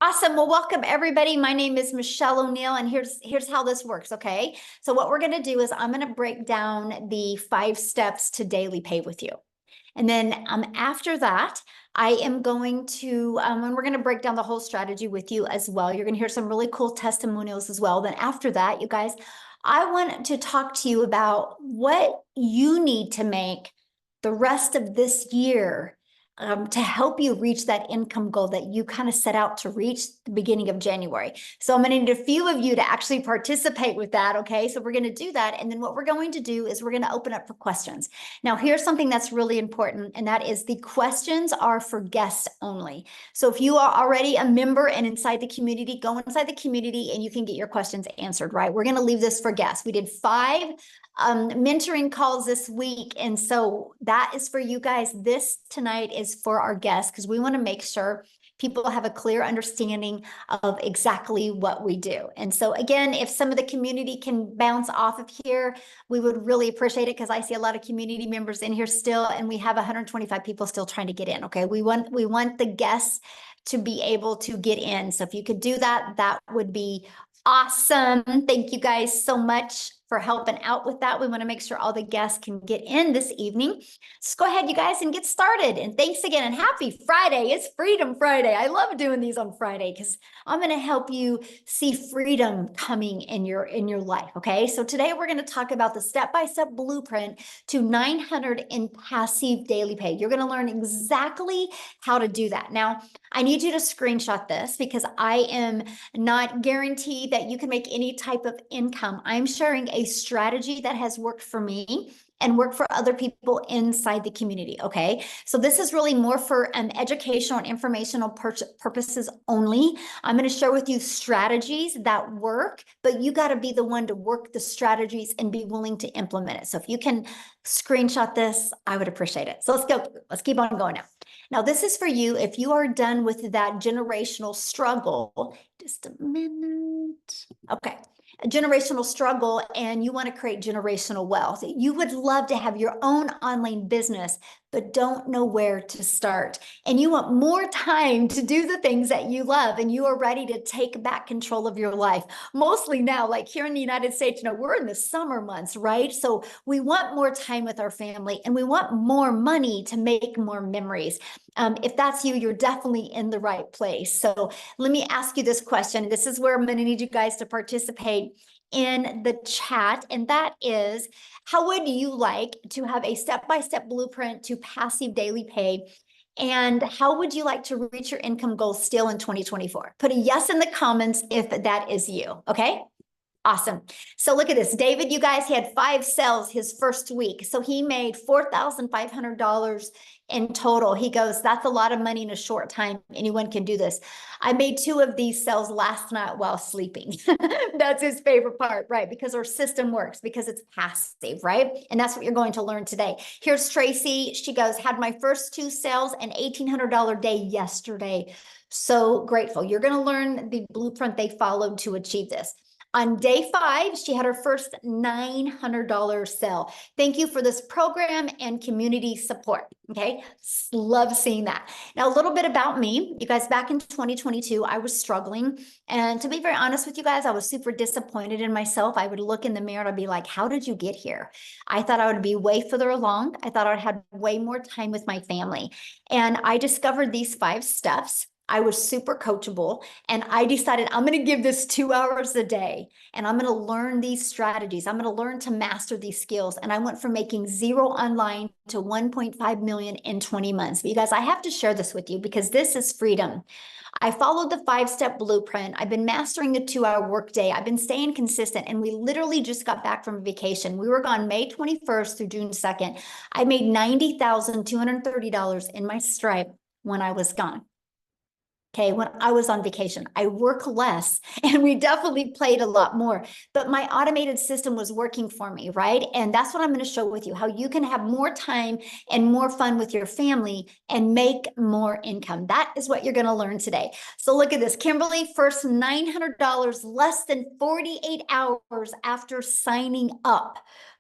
Awesome. Well, welcome everybody. My name is Michelle O'Neill, and here's how this works, okay? So what we're going to do is I'm going to break down the 5 steps to daily pay with you. And then after that, I am going to, and we're going to break down the whole strategy with you as well. You're going to hear some really cool testimonials as well. Then after that, you guys, I want to talk to you about what you need to make the rest of this year to help you reach that income goal that you kind of set out to reach the beginning of January. So I'm going to need a few of you to actually participate with that. Okay. So we're going to do that. And then what we're going to do is we're going to open up for questions. Now, here's something that's really important, and that is the questions are for guests only. So if you are already a member and inside the community, go inside the community and you can get your questions answered, right? We're going to leave this for guests. We did 5 mentoring calls this week. And so that is for you guys. This tonight is for our guests because we want to make sure people have a clear understanding of exactly what we do. And so again, if some of the community can bounce off of here, we would really appreciate it because I see a lot of community members in here still, and we have 125 people still trying to get in. Okay. We want the guests to be able to get in. So if you could do that, that would be awesome. Thank you guys so much for helping out with that. We want to make sure all the guests can get in this evening. So go ahead, you guys, and get started. And thanks again, and happy Friday. It's Freedom Friday. I love doing these on Friday because I'm going to help you see freedom coming in your life. Okay. So today we're going to talk about the step-by-step blueprint to 900 in passive daily pay. You're going to learn exactly how to do that. Now, I need you to screenshot this because I am not guaranteed that you can make any type of income. I'm sharing a strategy that has worked for me and work for other people inside the community. Okay. So this is really more for educational and informational purposes only. I'm going to share with you strategies that work, but you got to be the one to work the strategies and be willing to implement it. So if you can screenshot this, I would appreciate it. So let's go. Let's keep on going now. Now, this is for you if you are done with that generational struggle. Just a minute. Okay. A generational struggle, and you want to create generational wealth. You would love to have your own online business, but don't know where to start. And you want more time to do the things that you love, and you are ready to take back control of your life. Mostly now, like here in the United States, we're in the summer months, right? So we want more time with our family, and we want more money to make more memories. If that's you, you're definitely in the right place. So let me ask you this question. This is where I'm going to need you guys to participate in the chat. And that is, how would you like to have a step-by-step blueprint to passive daily pay? And how would you like to reach your income goals still in 2024? Put a yes in the comments if that is you. Okay. Awesome. So look at this. David, you guys, he had 5 sales his first week. So he made $4,500 in total. He goes, that's a lot of money in a short time. Anyone can do this. I made 2 of these sales last night while sleeping. That's his favorite part, right? Because our system works, because it's passive, right? And that's what you're going to learn today. Here's Tracy. She goes, had my first 2 sales, an $1,800 day yesterday. So grateful. You're going to learn the blueprint they followed to achieve this. On day 5, she had her first $900 sale. Thank you for this program and community support. Okay. Love seeing that. Now, a little bit about me. You guys, back in 2022, I was struggling. And to be very honest with you guys, I was super disappointed in myself. I would look in the mirror and I'd be like, how did you get here? I thought I would be way further along. I thought I'd had way more time with my family. And I discovered these 5 steps. I was super coachable, and I decided I'm going to give this 2 hours a day, and I'm going to learn these strategies. I'm going to learn to master these skills. And I went from making 0 online to 1.5 million in 20 months. But you guys, I have to share this with you because this is freedom. I followed the 5-step blueprint. I've been mastering the 2-hour workday. I've been staying consistent, and we literally just got back from vacation. We were gone May 21st through June 2nd. I made $90,230 in my Stripe when I was gone. Okay, when I was on vacation, I work less, and we definitely played a lot more, but my automated system was working for me, right? And that's what I'm going to show with you, how you can have more time and more fun with your family and make more income. That is what you're going to learn today. So look at this. Kimberly, first $900 less than 48 hours after signing up.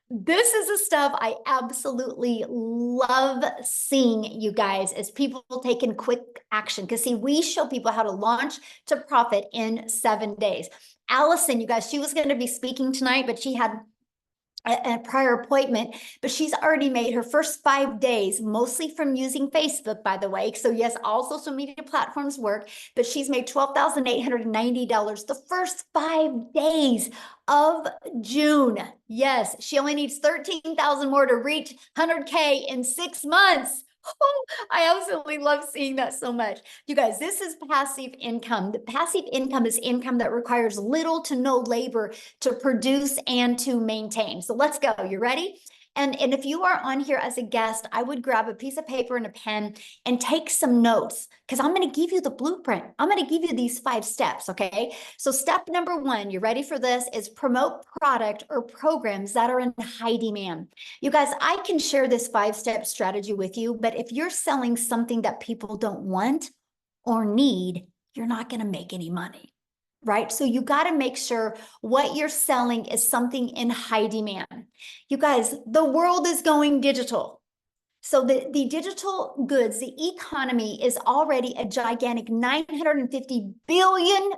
This is the stuff I absolutely love seeing, you guys, as people taking quick action. Because see, we show people how to launch to profit in 7 days. Allison, you guys, she was going to be speaking tonight, but she had a prior appointment, but she's already made her first 5 days, mostly from using Facebook, by the way. So yes, all social media platforms work, but she's made $12,890 the first 5 days of June. Yes, she only needs 13,000 more to reach 100K in 6 months. Oh, I absolutely love seeing that so much. You guys, this is passive income. The passive income is income that requires little to no labor to produce and to maintain. So let's go. You ready? And if you are on here as a guest, I would grab a piece of paper and a pen and take some notes, because I'm going to give you the blueprint. I'm going to give you these 5 steps, okay? So step number 1, you ready for this, is promote product or programs that are in high demand. You guys, I can share this 5-step strategy with you, but if you're selling something that people don't want or need, you're not going to make any money. Right? So you got to make sure what you're selling is something in high demand. You guys, the world is going digital. So the digital goods, the economy is already a gigantic $950 billion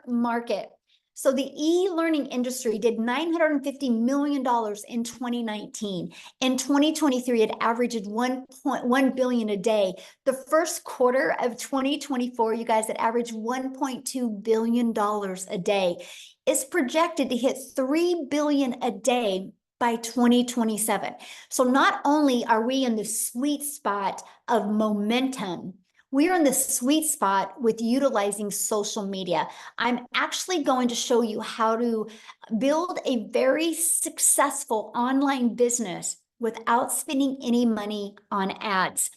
market. So the e-learning industry did $950 million in 2019. In 2023, it averaged 1.1 billion a day. The first quarter of 2024, you guys, it averaged $1.2 billion a day. It's projected to hit 3 billion a day by 2027. So not only are we in the sweet spot of momentum, we're in the sweet spot with utilizing social media. I'm actually going to show you how to build a very successful online business without spending any money on ads.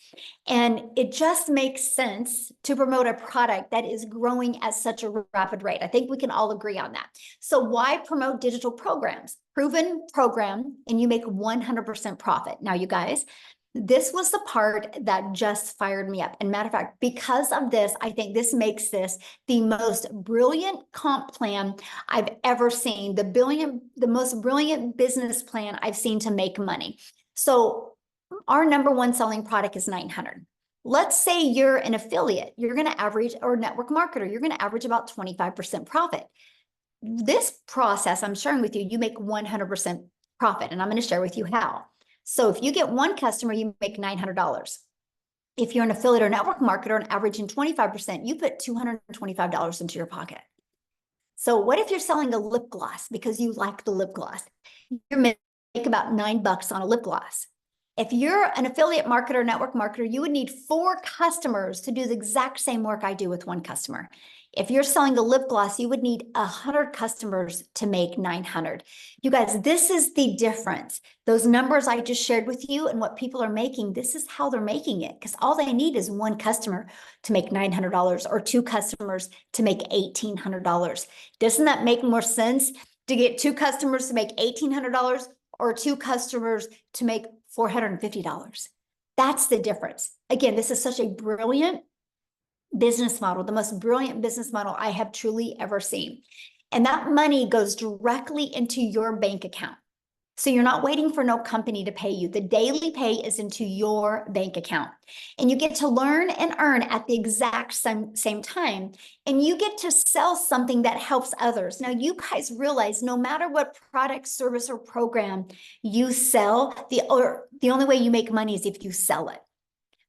And it just makes sense to promote a product that is growing at such a rapid rate. I think we can all agree on that. So why promote digital programs? Proven program, and you make 100% profit. Now, you guys, this was the part that just fired me up. And matter of fact, because of this, I think this makes this the most brilliant comp plan I've ever seen, the most brilliant business plan I've seen to make money. So our number 1 selling product is 900. Let's say you're an affiliate, you're going to average, or network marketer, you're going to average about 25% profit. This process I'm sharing with you, you make 100% profit, and I'm going to share with you how. So if you get 1 customer, you make $900. If you're an affiliate or network marketer and averaging 25%, you put $225 into your pocket. So what if you're selling a lip gloss because you like the lip gloss? You make about $9 on a lip gloss. If you're an affiliate marketer, network marketer, you would need 4 customers to do the exact same work I do with 1 customer. If you're selling a lip gloss, you would need 100 customers to make 900. You guys, this is the difference. Those numbers I just shared with you and what people are making, this is how they're making it, because all they need is 1 customer to make $900 or 2 customers to make $1,800. Doesn't that make more sense to get 2 customers to make $1,800 or 2 customers to make $450? That's the difference. Again, this is such a brilliant business model, the most brilliant business model I have truly ever seen. And that money goes directly into your bank account. So you're not waiting for no company to pay you. The daily pay is into your bank account. And you get to learn and earn at the exact same time. And you get to sell something that helps others. Now, you guys realize no matter what product, service, or program you sell, the only way you make money is if you sell it.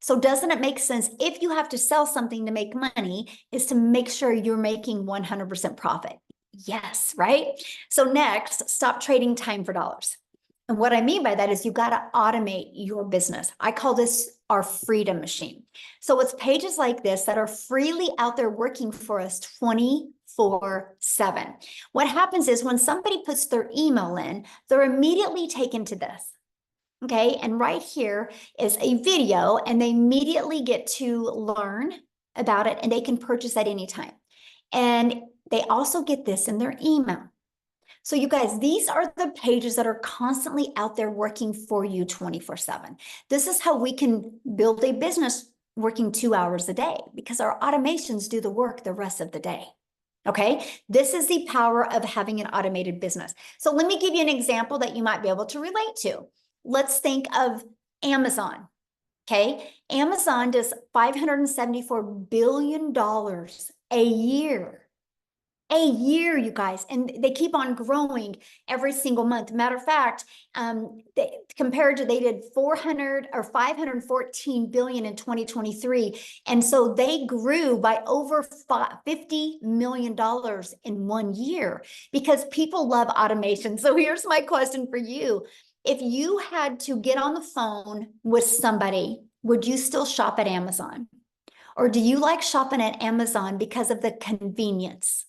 So doesn't it make sense, if you have to sell something to make money, is to make sure you're making 100% profit? Yes, right? So next, stop trading time for dollars. And what I mean by that is you got to automate your business. I call this our freedom machine. So it's pages like this that are freely out there working for us 24/7. What happens is when somebody puts their email in, they're immediately taken to this. Okay, and right here is a video, and they immediately get to learn about it, and they can purchase at any time. And they also get this in their email. So you guys, these are the pages that are constantly out there working for you 24/7. This is how we can build a business working 2 hours a day, because our automations do the work the rest of the day. Okay, this is the power of having an automated business. So let me give you an example that you might be able to relate to. Let's think of Amazon. Okay, Amazon does $574 billion a year. A year, you guys, and they keep on growing every single month. Matter of fact, they did 400 or 514 billion in 2023, and so they grew by over $50 million in 1 year because people love automation. So here's my question for you: if you had to get on the phone with somebody, would you still shop at Amazon, or do you like shopping at Amazon because of the convenience?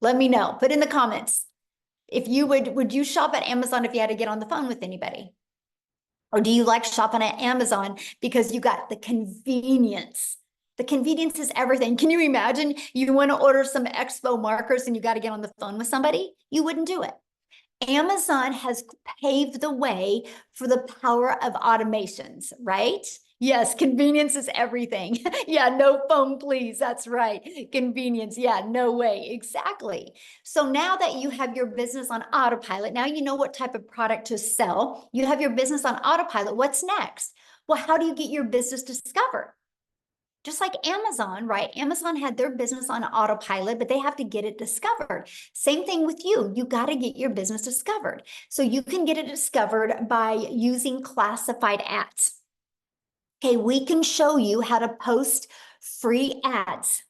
Let me know. Put in the comments. If you would you shop at Amazon if you had to get on the phone with anybody? Or do you like shopping at Amazon because you got the convenience? The convenience is everything. Can you imagine you want to order some expo markers and you got to get on the phone with somebody? You wouldn't do it. Amazon has paved the way for the power of automations, right? Yes, convenience is everything. Yeah, no phone, please. That's right. Convenience. Yeah, no way. Exactly. So now that you have your business on autopilot, now you know what type of product to sell. You have your business on autopilot. What's next? Well, how do you get your business discovered? Just like Amazon, right? Amazon had their business on autopilot, but they have to get it discovered. Same thing with you. You got to get your business discovered. So you can get it discovered by using classified ads. Okay, we can show you how to post free ads.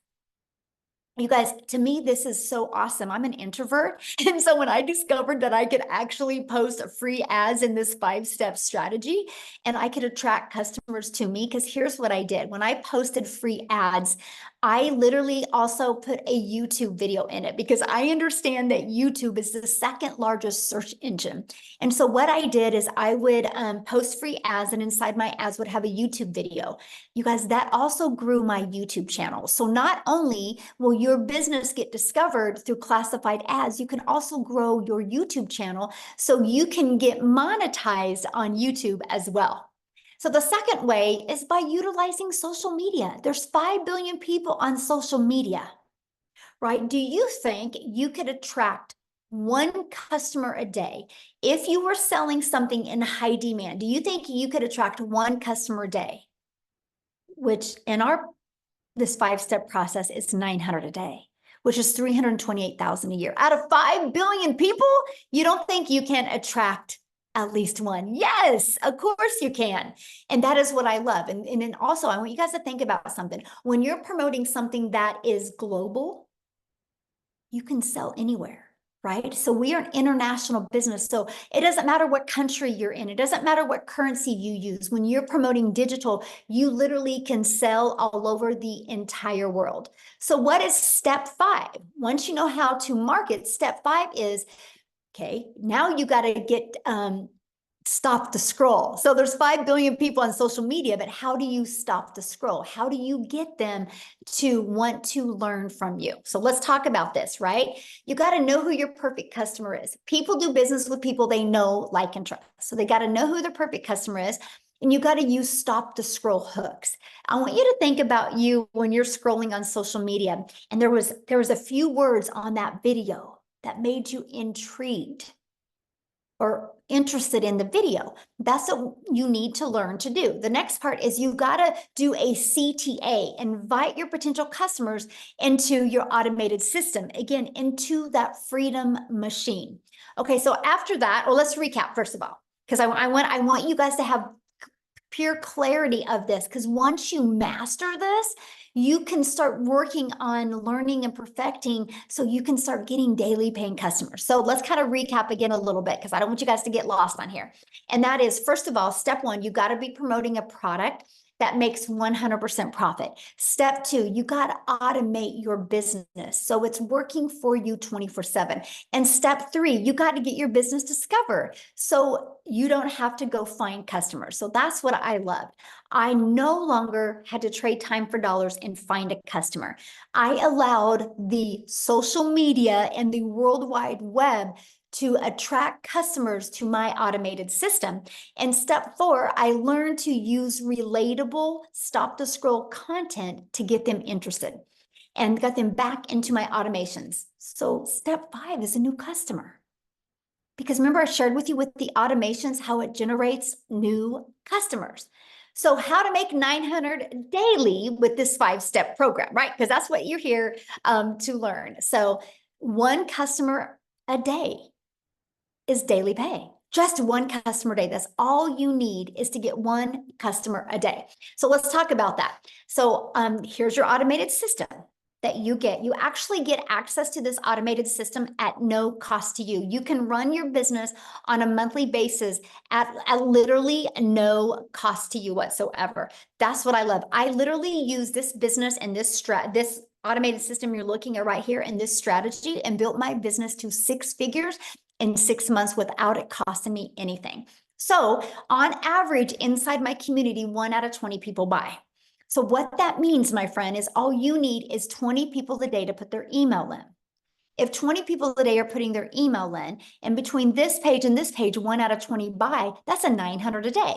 You guys, to me, this is so awesome. I'm an introvert. And so when I discovered that I could actually post free ads in this 5-step strategy and I could attract customers to me, because here's what I did. When I posted free ads, I literally also put a YouTube video in it because I understand that YouTube is the second largest search engine. And so what I did is I would post free ads, and inside my ads would have a YouTube video. You guys, that also grew my YouTube channel. So not only will your business get discovered through classified ads, you can also grow your YouTube channel so you can get monetized on YouTube as well. So the second way is by utilizing social media. There's 5 billion people on social media, right? Do you think you could attract one customer a day if you were selling something in high demand? Do you think you could attract one customer a day? Which in this 5-step process is 900 a day, which is 328,000 a year. Out of 5 billion people, you don't think you can attract at least one? Yes, of course you can. And that is what I love. And then also, I want you guys to think about something. When you're promoting something that is global, you can sell anywhere. Right? So we are an international business. So it doesn't matter what country you're in. It doesn't matter what currency you use. When you're promoting digital, you literally can sell all over the entire world. So what is step 5? Once you know how to market, step 5 is, okay, now you got to get stop the scroll. So there's 5 billion people on social media, but how do you stop the scroll? How do you get them to want to learn from you? So let's talk about this, right? You got to know who your perfect customer is. People do business with people they know, like, and trust. So they got to know who their perfect customer is. And you got to use stop the scroll hooks. I want you to think about you when you're scrolling on social media, and there was a few words on that video that made you intrigued or interested in the video. That's what you need to learn to do. The next part is you got to do a CTA, invite your potential customers into your automated system, again, into that freedom machine. Okay, so after that, well, let's recap first of all, because I want you guys to have pure clarity of this, because once you master this, you can start working on learning and perfecting so you can start getting daily paying customers. So let's kind of recap again a little bit, because I don't want you guys to get lost on here. And that is, first of all, step 1, you got to be promoting a product that makes 100% profit. Step 2, you got to automate your business so it's working for you 24/7. And step 3, you got to get your business discovered so you don't have to go find customers. So that's what I loved. I no longer had to trade time for dollars and find a customer. I allowed the social media and the World Wide Web to attract customers to my automated system. And step 4, I learned to use relatable stop the scroll content to get them interested. and got them back into my automations. So step 5 is a new customer. Because remember, I shared with you with the automations how it generates new customers. So how to make 900 daily with this 5-step program, right? Because that's what you're here to learn. So one customer a day is daily pay. Just one customer a day. That's all you need, is to get one customer a day. So let's talk about that. So here's your automated system that you get. You actually get access to this automated system at no cost to you. You can run your business on a monthly basis at literally no cost to you whatsoever. That's what I love. I literally use this business and this automated system you're looking at right here in this strategy, and built my business to 6 figures in 6 months without it costing me anything. So on average, inside my community, 1 out of 20 people buy. So what that means, my friend, is all you need is 20 people a day to put their email in. If 20 people a day are putting their email in, and between this page and this page, 1 out of 20 buy, that's a 900 a day.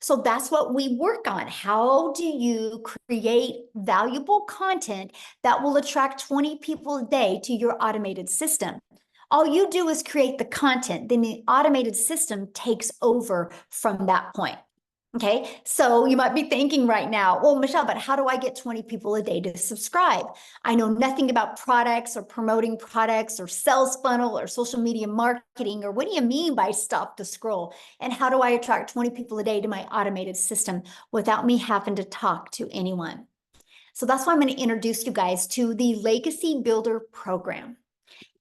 So that's what we work on. How do you create valuable content that will attract 20 people a day to your automated system? All you do is create the content, then the automated system takes over from that point. Okay, so you might be thinking right now, well, Michelle, but how do I get 20 people a day to subscribe? I know nothing about products or promoting products or sales funnel or social media marketing, or what do you mean by stop the scroll? And how do I attract 20 people a day to my automated system without me having to talk to anyone? So that's why I'm going to introduce you guys to the Legacy Builder program.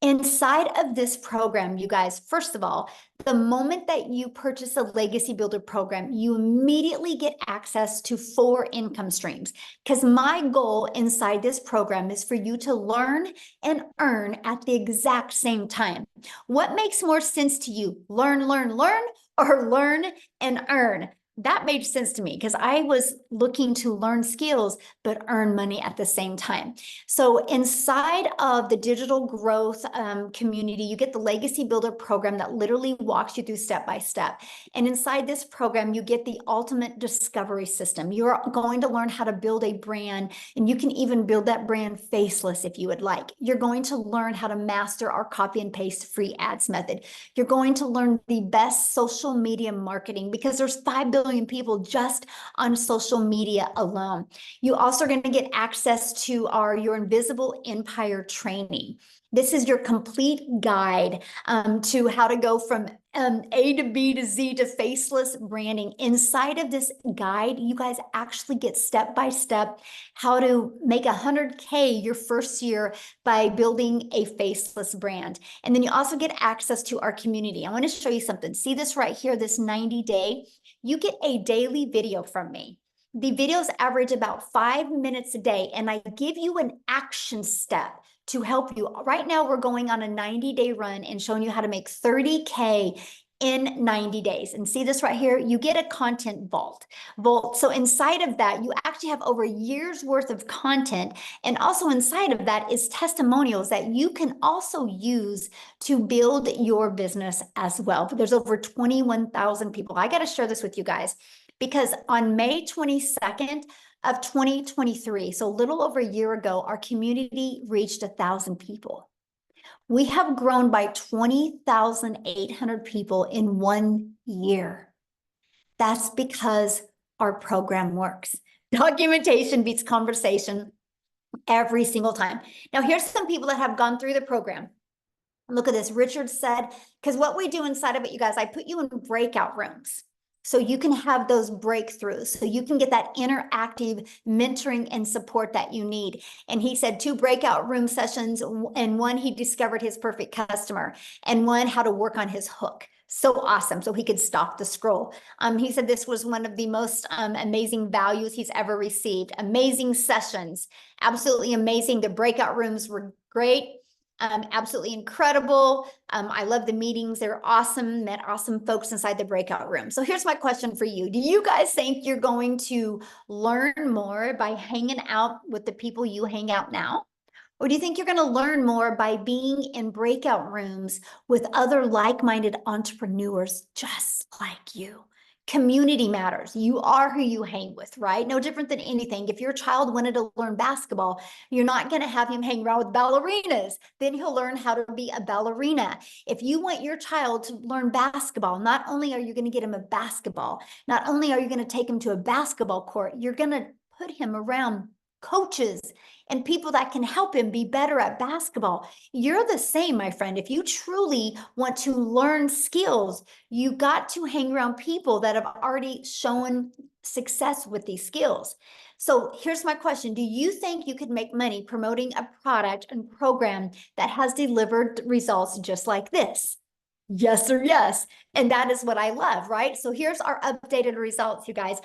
Inside of this program, you guys, first of all, the moment that you purchase a Legacy Builder program, you immediately get access to 4 income streams. Because my goal inside this program is for you to learn and earn at the exact same time. What makes more sense to you? Learn, or learn and earn? That made sense to me because I was looking to learn skills, but earn money at the same time. So inside of the digital growth community, you get the Legacy Builder program that literally walks you through step by step. And inside this program, you get the ultimate discovery system. You're going to learn how to build a brand, and you can even build that brand faceless if you would like. You're going to learn how to master our copy and paste free ads method. You're going to learn the best social media marketing, because there's 5 billion people just on social media alone. You also are going to get access to your Invisible Empire training. This is your complete guide to how to go from A to B to Z to faceless branding. Inside of this guide, you guys actually get step-by-step how to make 100K your first year by building a faceless brand. And then you also get access to our community. I want to show you something. See this right here, this 90-day? You get a daily video from me. The videos average about 5 minutes a day, and I give you an action step to help you. Right now, we're going on a 90-day run and showing you how to make 30K in 90 days. And see this right here? You get a content vault. So inside of that, you actually have over a year's worth of content. And also inside of that is testimonials that you can also use to build your business as well. But there's over 21,000 people. I got to share this with you guys, because on May 22nd of 2023, so a little over a year ago, our community reached 1,000 people. We have grown by 20,800 people in 1 year. That's because our program works. Documentation beats conversation every single time. Now, here's some people that have gone through the program. Look at this. Richard said, because what we do inside of it, you guys, I put you in breakout rooms, so you can have those breakthroughs, so you can get that interactive mentoring and support that you need. And he said 2 breakout room sessions, and 1, he discovered his perfect customer, and 1, how to work on his hook. So awesome. So he could stop the scroll. He said this was one of the most amazing values he's ever received. Amazing sessions. Absolutely amazing. The breakout rooms were great. Absolutely incredible. I love the meetings. They're awesome. Met awesome folks inside the breakout room. So here's my question for you. Do you guys think you're going to learn more by hanging out with the people you hang out now? Or do you think you're going to learn more by being in breakout rooms with other like-minded entrepreneurs just like you? Community matters. You are who you hang with, right? No different than anything. If your child wanted to learn basketball, you're not going to have him hang around with ballerinas. Then he'll learn how to be a ballerina. If you want your child to learn basketball, not only are you going to get him a basketball, not only are you going to take him to a basketball court, you're going to put him around coaches and people that can help him be better at basketball. You're the same, my friend. If you truly want to learn skills, you got to hang around people that have already shown success with these skills. So here's my question. Do you think you could make money promoting a product and program that has delivered results just like this? Yes or yes. And that is what I love, right? So here's our updated results, you guys.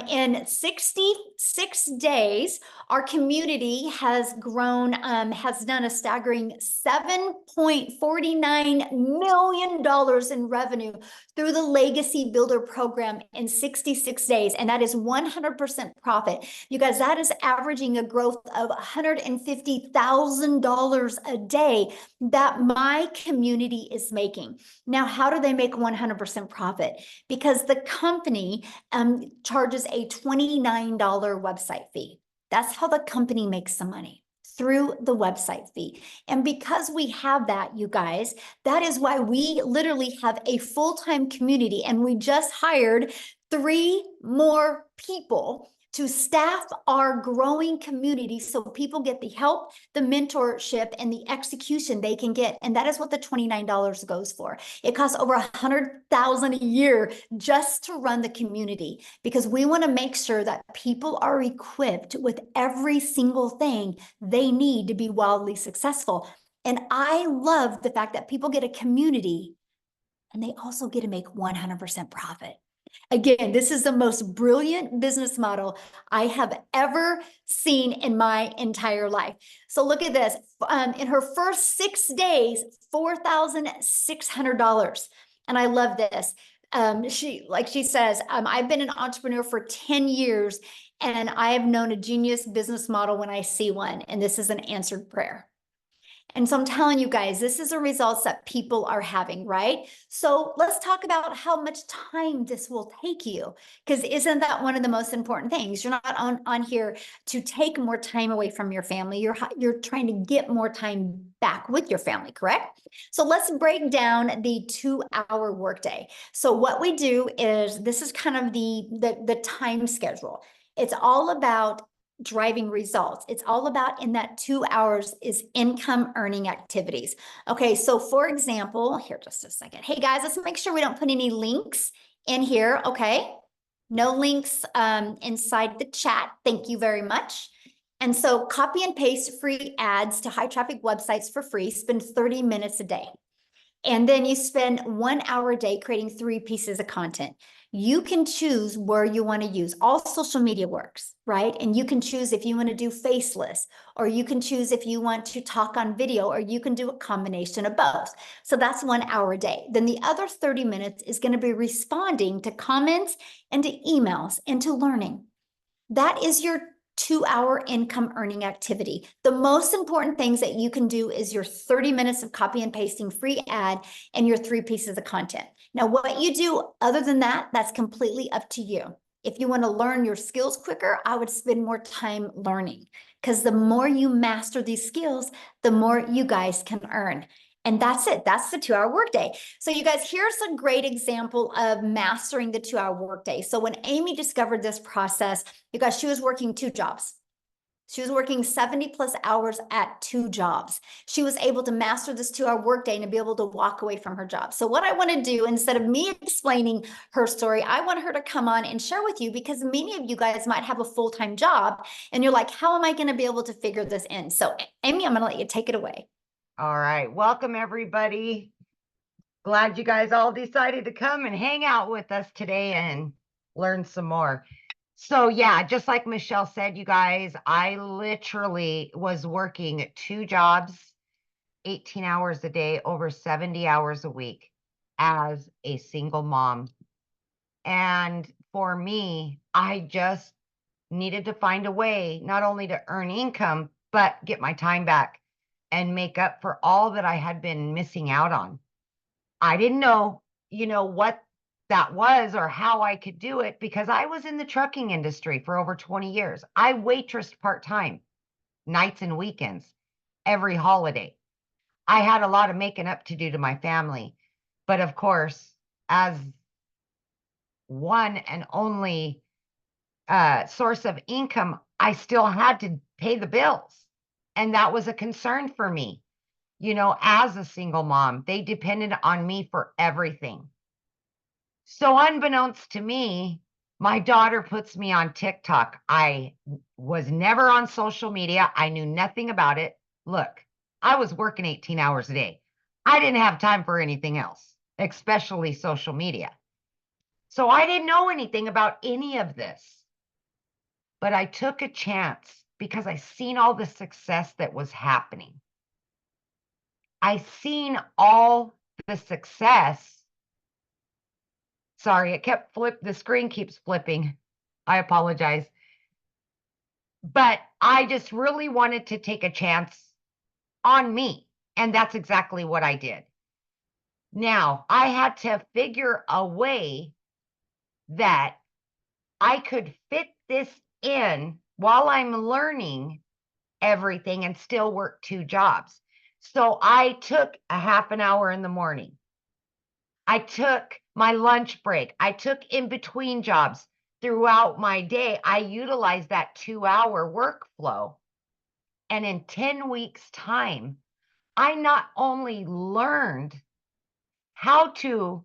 In 66 days, our community has grown, has done a staggering $7.49 million in revenue through the Legacy Builder program in 66 days. And that is 100% profit. You guys, that is averaging a growth of $150,000 a day that my community is making. Now, how do they make 100% profit? Because the company charges a $29 website fee. That's how the company makes some money, through the website fee. And because we have that, you guys, that is why we literally have a full-time community, and we just hired 3 more people to staff our growing community so people get the help, the mentorship, and the execution they can get. And that is what the $29 goes for. It costs over $100,000 a year just to run the community, because we want to make sure that people are equipped with every single thing they need to be wildly successful. And I love the fact that people get a community and they also get to make 100% profit. Again, this is the most brilliant business model I have ever seen in my entire life. So look at this. In her first 6 days, $4,600. And I love this. She says, I've been an entrepreneur for 10 years, and I have known a genius business model when I see one. And this is an answered prayer. And so I'm telling you guys, this is the results that people are having, right? So let's talk about how much time this will take you, because isn't that one of the most important things? You're not on here to take more time away from your family. You're trying to get more time back with your family, correct? So let's break down the 2-hour workday. So what we do is, this is kind of the time schedule. It's all about driving results. It's all about, in that 2 hours, is income earning activities. Okay, so for example, here, just a second. Hey guys, let's make sure we don't put any links in here. Okay, no links inside the chat. Thank you very much. And so copy and paste free ads to high traffic websites for free. Spend 30 minutes a day. And then you spend 1 hour a day creating 3 pieces of content. You can choose where you want to use. All social media works, right? And you can choose if you want to do faceless, or you can choose if you want to talk on video, or you can do a combination of both. So that's 1 hour a day. Then the other 30 minutes is going to be responding to comments and to emails and to learning. That is your 2-hour income earning activity. The most important things that you can do is your 30 minutes of copy and pasting free ad and your 3 pieces of content. Now, what you do other than that, that's completely up to you. If you want to learn your skills quicker, I would spend more time learning, because the more you master these skills, the more you guys can earn. And that's it. That's the 2-hour workday. So you guys, here's a great example of mastering the 2-hour workday. So when Amy discovered this process, you guys, she was working 2 jobs. She was working 70 plus hours at 2 jobs. She was able to master this 2-hour workday and to be able to walk away from her job. So what I want to do, instead of me explaining her story, I want her to come on and share with you, because many of you guys might have a full-time job and you're like, how am I going to be able to figure this in? So Amy, I'm going to let you take it away. All right. Welcome, everybody. Glad you guys all decided to come and hang out with us today and learn some more. So yeah, just like Michelle said, you guys, I literally was working 2 jobs, 18 hours a day, over 70 hours a week as a single mom. And for me, I just needed to find a way not only to earn income, but get my time back and make up for all that I had been missing out on. I didn't know, what that was or how I could do it, because I was in the trucking industry for over 20 years. I waitressed part-time, nights and weekends, every holiday. I had a lot of making up to do to my family. But of course, as one and only source of income, I still had to pay the bills. And that was a concern for me. You know, as a single mom, they depended on me for everything. So unbeknownst to me, my daughter puts me on TikTok. I was never on social media. I knew nothing about it. Look, I was working 18 hours a day. I didn't have time for anything else, especially social media. So I didn't know anything about any of this. But I took a chance because I seen all the success that was happening. I seen all the success. Sorry, the screen keeps flipping. I apologize. But I just really wanted to take a chance on me. And that's exactly what I did. Now, I had to figure a way that I could fit this in while I'm learning everything and still work 2 jobs. So I took a half an hour in the morning. I took my lunch break. I took in between jobs throughout my day. I utilized that 2-hour workflow. And in 10 weeks' time, I not only learned how to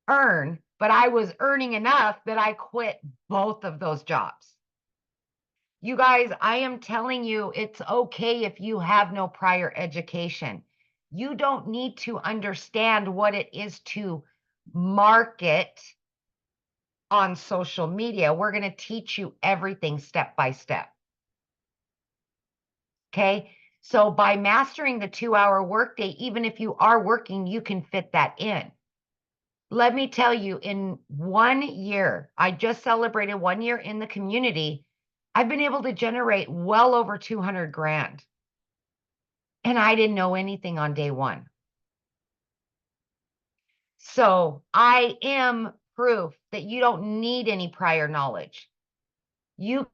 earn, but I was earning enough that I quit both of those jobs. You guys, I am telling you, it's okay if you have no prior education. You don't need to understand what it is to market on social media. We're going to teach you everything step by step. Okay. So by mastering the 2-hour workday, even if you are working, you can fit that in. Let me tell you, in 1 year, I just celebrated 1 year in the community. I've been able to generate well over 200 grand. And I didn't know anything on day one. So I am proof that you don't need any prior knowledge. You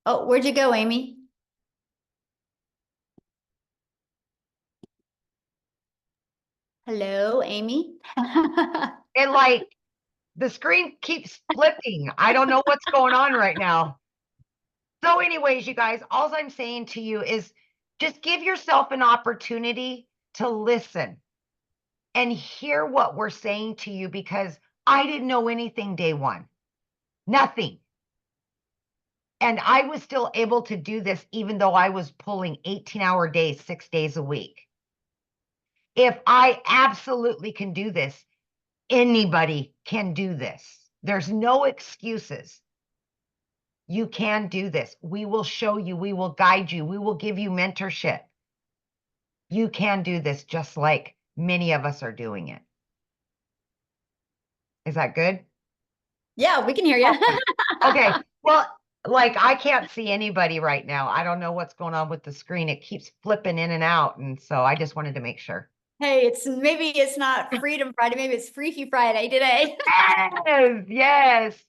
Oh, where'd you go, Amy? Hello, Amy? and like the screen keeps flipping. I don't know what's going on right now. So anyways, you guys, all I'm saying to you is just give yourself an opportunity to listen and hear what we're saying to you, because I didn't know anything day one, nothing. And I was still able to do this even though I was pulling 18-hour days, 6 days a week. If I absolutely can do this, anybody can do this. There's no excuses. You can do this. We will show you, we will guide you, we will give you mentorship. You can do this just like many of us are doing it. Is that good? Yeah, we can hear you. Okay. Well, like I can't see anybody right now. I don't know what's going on with the screen. It keeps flipping in and out. And so I just wanted to make sure. Hey, maybe it's not Freedom Friday, maybe it's Freaky Friday today. Yes, yes.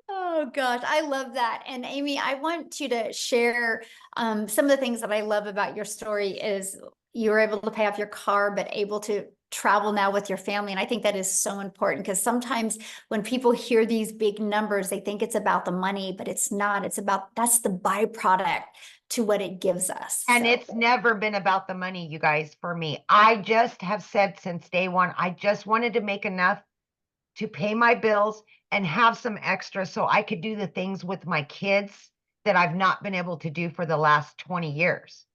Oh gosh, I love that. And Amy, I want you to share some of the things that I love about your story is you were able to pay off your car, but able to travel now with your family. And I think that is so important, because sometimes when people hear these big numbers, they think it's about the money, but it's not. It's about, that's the byproduct to what it gives us. And it's never been about the money, you guys, for me. I just have said since day one, I just wanted to make enough to pay my bills and have some extra so I could do the things with my kids that I've not been able to do for the last 20 years.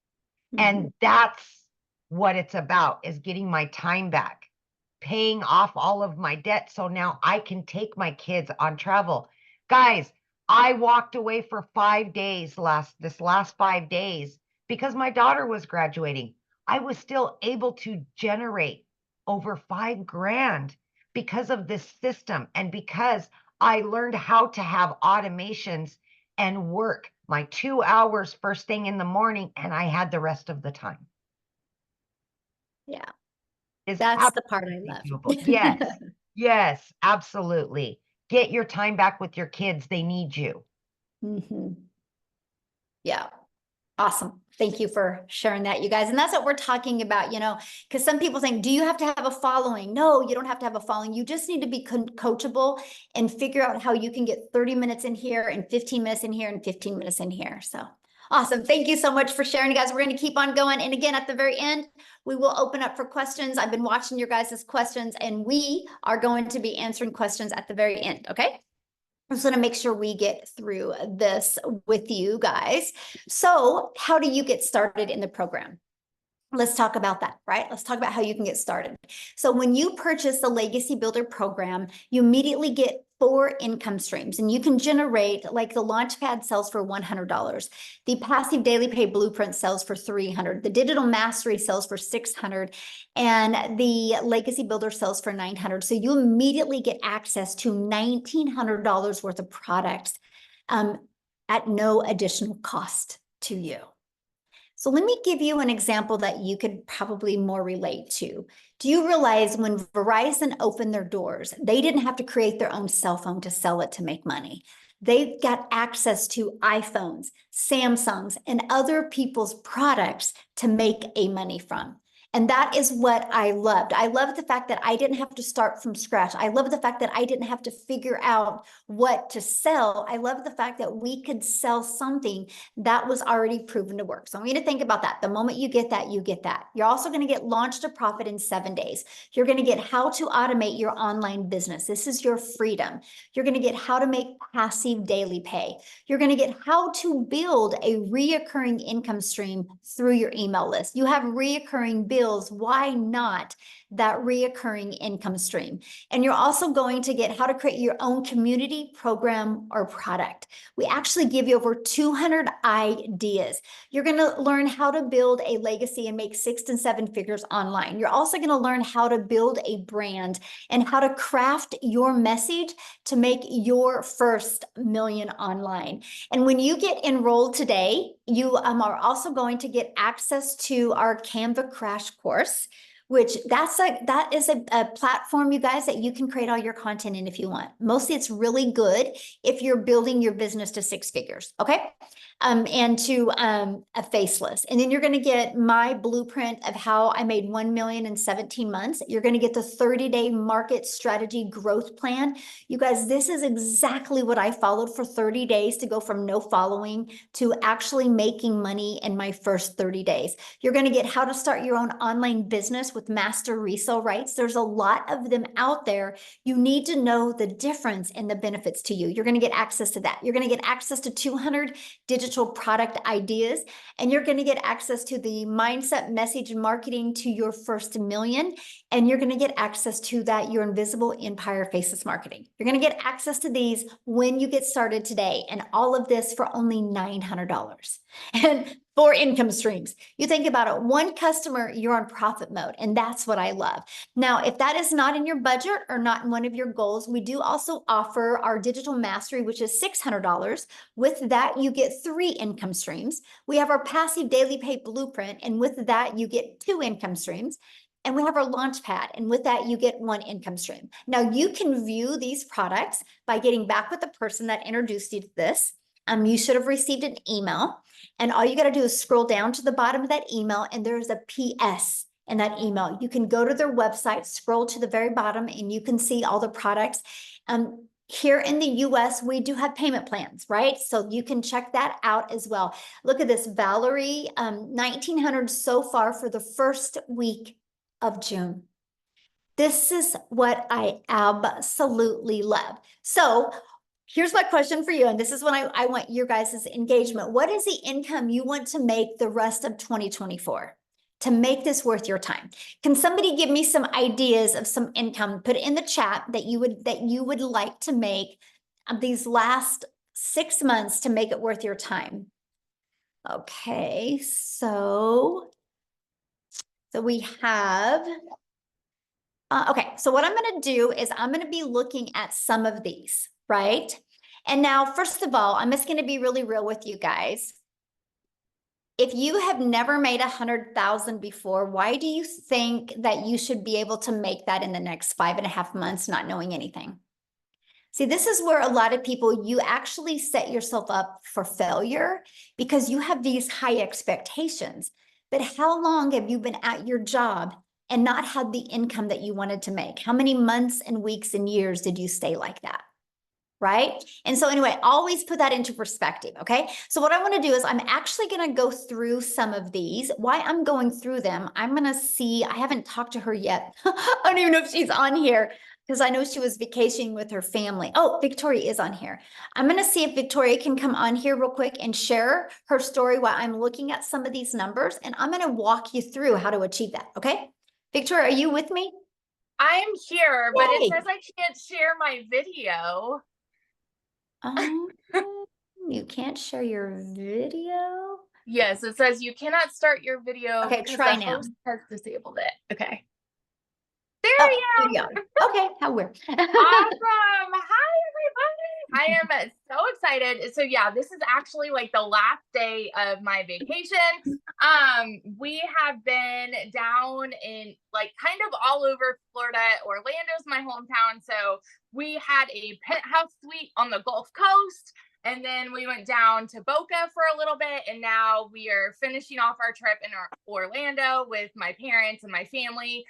And that's what it's about, is getting my time back, paying off all of my debt. So now I can take my kids on travel. Guys, I walked away for 5 days this last 5 days because my daughter was graduating. I was still able to generate over 5 grand because of this system and because I learned how to have automations and work my 2 hours first thing in the morning, and I had the rest of the time. Yeah, Is that's the part I absolutely love. doable. Yes, yes, absolutely. Get your time back with your kids. They need you. Mhm. Yeah. Awesome. Thank you for sharing that, you guys. And that's what we're talking about, you know, because some people think, do you have to have a following? No, you don't have to have a following. You just need to be coachable and figure out how you can get 30 minutes in here and 15 minutes in here and 15 minutes in here. So awesome. Thank you so much for sharing, guys. We're going to keep on going. And again, at the very end, we will open up for questions. I've been watching your guys' questions, and we are going to be answering questions at the very end. Okay. I just want to make sure we get through this with you guys. So, how do you get started in the program? Let's talk about that, right? Let's talk about how you can get started. So when you purchase the Legacy Builder program, you immediately get 4 income streams, and you can generate, like the Launchpad sells for $100. The Passive Daily Pay Blueprint sells for $300. The Digital Mastery sells for $600, and the Legacy Builder sells for $900. So you immediately get access to $1,900 worth of products at no additional cost to you. So let me give you an example that you could probably more relate to. Do you realize when Verizon opened their doors, they didn't have to create their own cell phone to sell it to make money? They got access to iPhones, Samsungs, and other people's products to make a money from. And that is what I loved. I loved the fact that I didn't have to start from scratch. I loved the fact that I didn't have to figure out what to sell. I loved the fact that we could sell something that was already proven to work. So I want you to think about that. The moment you get that, you get that. You're also going to get Launch to Profit in 7 days. You're going to get how to automate your online business. This is your freedom. You're going to get how to make passive daily pay. You're going to get how to build a reoccurring income stream through your email list. You have reoccurring bills. Why not that reoccurring income stream? And you're also going to get how to create your own community, program, or product. We actually give you over 200 ideas. You're going to learn how to build a legacy and make 6 and 7 figures online. You're also going to learn how to build a brand and how to craft your message to make your first million online. And when you get enrolled today, you are also going to get access to our Canva Crash course, which that is a platform, you guys, that you can create all your content in if you want. Mostly it's really good if you're building your business to 6 figures, okay? And to a faceless. And then you're going to get my blueprint of how I made 1 million in 17 months. You're going to get the 30-day market strategy growth plan. You guys, this is exactly what I followed for 30 days to go from no following to actually making money in my first 30 days. You're going to get how to start your own online business with master resale rights. There's a lot of them out there. You need to know the difference and the benefits to you. You're going to get access to that. You're going to get access to 200 digital product ideas, and you're going to get access to the mindset, message, and marketing to your first million. And you're going to get access to that Your Invisible Empire Faceless Marketing. You're going to get access to these when you get started today, and all of this for only $900. And 4 income streams. You think about it, 1 customer, you're on profit mode, and that's what I love. Now, if that is not in your budget or not in one of your goals, we do also offer our digital mastery, which is $600. With that, you get 3 income streams. We have our passive daily pay blueprint, and with that, you get 2 income streams. And we have our Launchpad, and with that, you get 1 income stream. Now, you can view these products by getting back with the person that introduced you to this. You should have received an email, and all you got to do is scroll down to the bottom of that email, and there's a PS in that email. You can go to their website, scroll to the very bottom, and you can see all the products. Here in the US, we do have payment plans, right? So you can check that out as well. Look at this, Valerie, 1,900 so far for the first week of June. This is what I absolutely love. So here's my question for you, and this is when I want your guys' engagement. What is the income you want to make the rest of 2024 to make this worth your time? Can somebody give me some ideas of some income? Put it in the chat that you would like to make these last 6 months to make it worth your time. Okay, so we have. Okay, so what I'm going to do is I'm going to be looking at some of these. right? And now, first of all, I'm just going to be really real with you guys. If you have never made 100,000 before, why do you think that you should be able to make that in the next 5.5 months, not knowing anything? See, this is where a lot of people, you actually set yourself up for failure because you have these high expectations. But how long have you been at your job and not had the income that you wanted to make? How many months and weeks and years did you stay like that? Right? And so anyway, always put that into perspective, okay? So what I want to do is I'm actually going to go through some of these. Why I'm going through them, I'm going to see, I haven't talked to her yet. I don't even know if she's on here because I know she was vacationing with her family. Oh, Victoria is on here. I'm going to see if Victoria can come on here real quick and share her story while I'm looking at some of these numbers, and I'm going to walk you through how to achieve that, okay? Victoria, are you with me? I am here, but it Yay. says I can't share my video. You can't share your video? Yes, it says you cannot start your video Okay, because try the now. host has disabled it. Okay. There Oh, we there go. you go. Okay, how weird. Awesome. Hi, everybody. I am so excited. So yeah, this is actually like the last day of my vacation. We have been down in like kind of all over Florida. Orlando's my hometown. So we had a penthouse suite on the Gulf Coast. And then we went down to Boca for a little bit, and now we are finishing off our trip in Orlando with my parents and my family.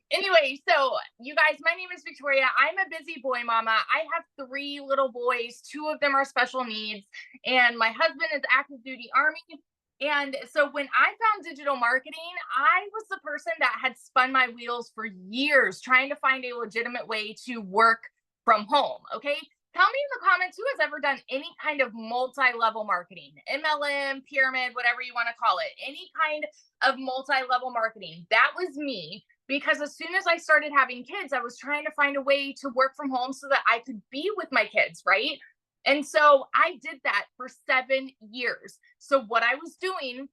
Anyway, so you guys, my name is Victoria. I'm a busy boy mama. I have 3 little boys. 2 of them are special needs, and my husband is active duty Army. And so when I found digital marketing, I was the person that had spun my wheels for years trying to find a legitimate way to work from home. Okay. Tell me in the comments who has ever done any kind of multi-level marketing, MLM, pyramid, whatever you want to call it, any kind of multi-level marketing. That was me, because as soon as I started having kids, I was trying to find a way to work from home so that I could be with my kids, right? And so I did that for 7 years. So what I was doing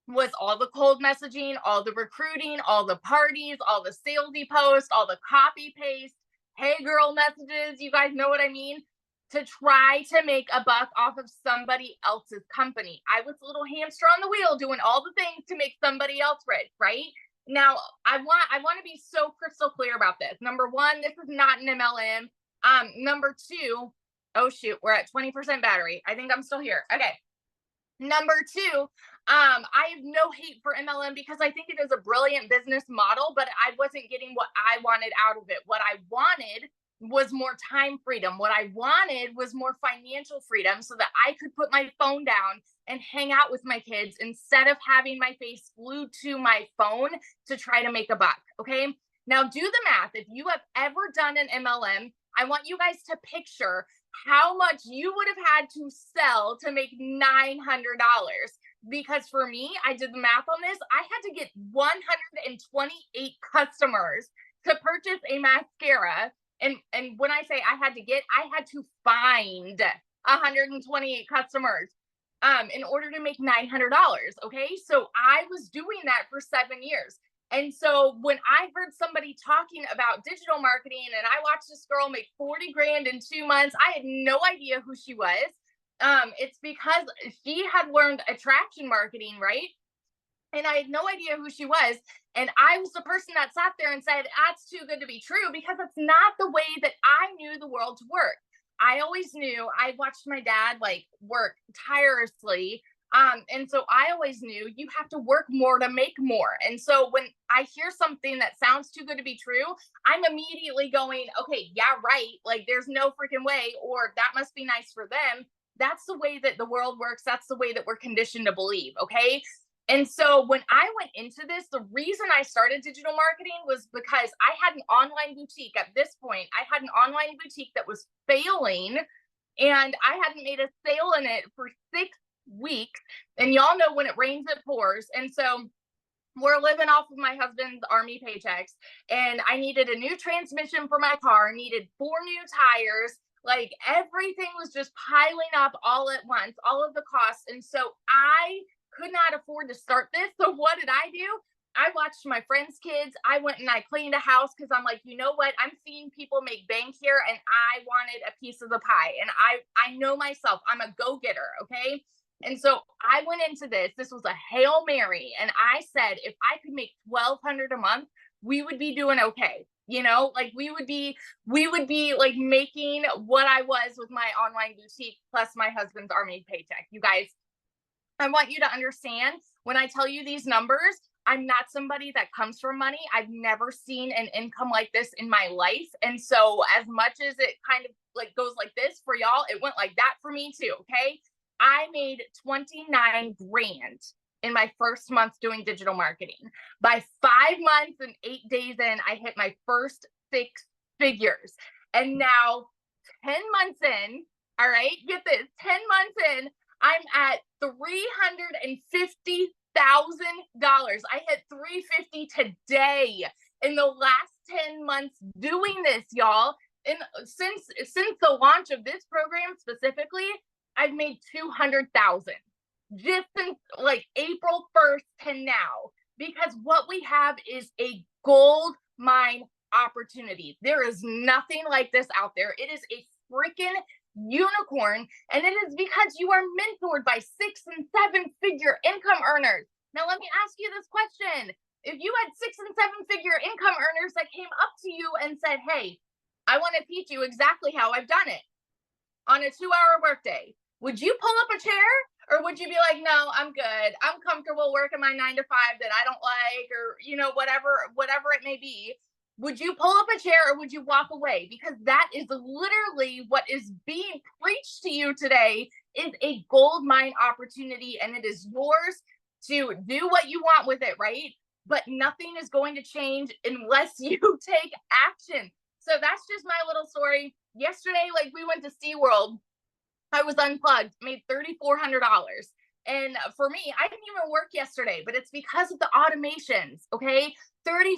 was all the cold messaging, all the recruiting, all the parties, all the salesy posts, all the copy paste, hey girl messages, you guys know what I mean, to try to make a buck off of somebody else's company. I was a little hamster on the wheel doing all the things to make somebody else rich, right? Now, I want to be so crystal clear about this. Number 1, this is not an MLM. Number 2, oh shoot, we're at 20% battery. I think I'm still here. Okay. Number 2, I have no hate for MLM because I think it is a brilliant business model, but I wasn't getting what I wanted out of it. What I wanted was more time freedom. What I wanted was more financial freedom so that I could put my phone down and hang out with my kids instead of having my face glued to my phone to try to make a buck. Okay. Now do the math. If you have ever done an MLM, I want you guys to picture how much you would have had to sell to make $900. Because for me, I did the math on this. I had to get 128 customers to purchase a mascara. And when I say I had to find 128 customers in order to make $900. Okay. So I was doing that for 7 years. And so when I heard somebody talking about digital marketing and I watched this girl make 40 grand in 2 months, I had no idea who she was. It's because she had learned attraction marketing, right? And I had no idea who she was. And I was the person that sat there and said, that's too good to be true, because it's not the way that I knew the world to work. I always knew, I watched my dad like work tirelessly. And so I always knew you have to work more to make more. And so when I hear something that sounds too good to be true, I'm immediately going, okay, yeah, right. Like there's no freaking way, or that must be nice for them. That's the way that the world works. That's the way that we're conditioned to believe. Okay. And so when I went into this, the reason I started digital marketing was because I had an online boutique. At this point, I had an online boutique that was failing, and I hadn't made a sale in it for 6 weeks. And y'all know when it rains, it pours. And so we're living off of my husband's Army paychecks, and I needed a new transmission for my car, needed 4 new tires. Like everything was just piling up all at once, all of the costs. And so I could not afford to start this. So what did I do? I watched my friends' kids. I went and I cleaned a house because I'm like, you know what? I'm seeing people make bank here and I wanted a piece of the pie. And I know myself, I'm a go-getter, okay? And so I went into this. This was a Hail Mary. And I said, if I could make $1,200 a month, we would be doing okay. You know, like we would be like making what I was with my online boutique plus my husband's Army paycheck. You guys, I want you to understand when I tell you these numbers, I'm not somebody that comes from money. I've never seen an income like this in my life. And so as much as it kind of like goes like this for y'all, it went like that for me too. Okay. I made 29 grand in my first month doing digital marketing. By 5 months and 8 days in, I hit my first 6 figures. And now 10 months in, all right, get this, 10 months in, I'm at $350,000. I hit 350 today in the last 10 months doing this, y'all. And since the launch of this program specifically, I've made 200,000 just since like April 1st to now, because what we have is a gold mine opportunity. There is nothing like this out there. It is a freaking unicorn, and it is because you are mentored by 6 and 7 figure income earners. Now, let me ask you this question. If you had 6 and 7 figure income earners that came up to you and said, hey, I want to teach you exactly how I've done it on a 2-hour workday, would you pull up a chair? Or would you be like, no, I'm good. I'm comfortable working my 9 to 5 that I don't like, or, you know, whatever it may be. Would you pull up a chair or would you walk away? Because that is literally what is being preached to you today, is a gold mine opportunity, and it is yours to do what you want with it, right? But nothing is going to change unless you take action. So that's just my little story. Yesterday, like, we went to SeaWorld. I was unplugged, made $3,400. And for me, I didn't even work yesterday, but it's because of the automations, okay? $3,400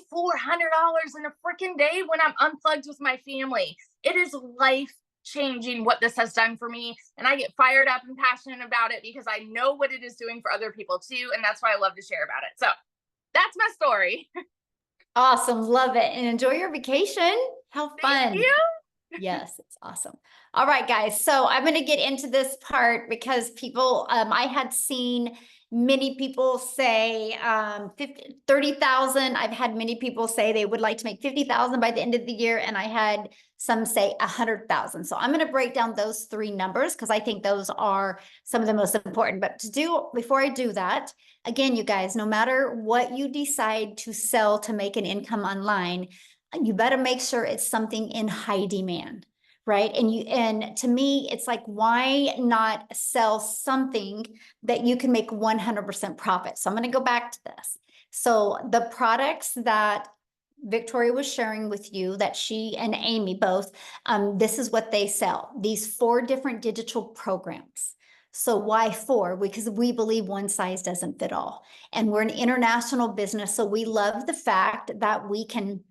in a freaking day when I'm unplugged with my family. It is life changing what this has done for me. And I get fired up and passionate about it because I know what it is doing for other people too. And that's why I love to share about it. So that's my story. Awesome. Love it. And enjoy your vacation. How fun. Thank you. Yes, it's awesome. All right, guys. So I'm going to get into this part because people, I had seen many people say 30,000. I've had many people say they would like to make 50,000 by the end of the year. And I had some say 100,000. So I'm going to break down those 3 numbers because I think those are some of the most important. But before I do that, again, you guys, no matter what you decide to sell to make an income online, you better make sure it's something in high demand, right? And to me, it's like, why not sell something that you can make 100% profit? So I'm going to go back to this. So the products that Victoria was sharing with you, that she and Amy both, this is what they sell. These 4 different digital programs. So why 4? Because we believe one size doesn't fit all. And we're an international business. So we love the fact that we can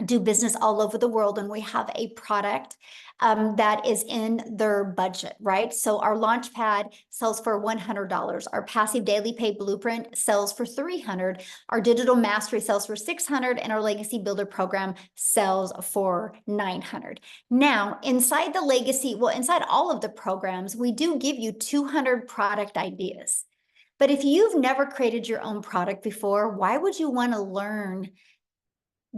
do business all over the world, and we have a product that is in their budget, right? So our Launchpad sells for $100. Our Passive Daily Pay Blueprint sells for $300. Our Digital Mastery sells for $600, and our Legacy Builder program sells for $900. Now, inside all of the programs, we do give you 200 product ideas. But if you've never created your own product before, why would you want to learn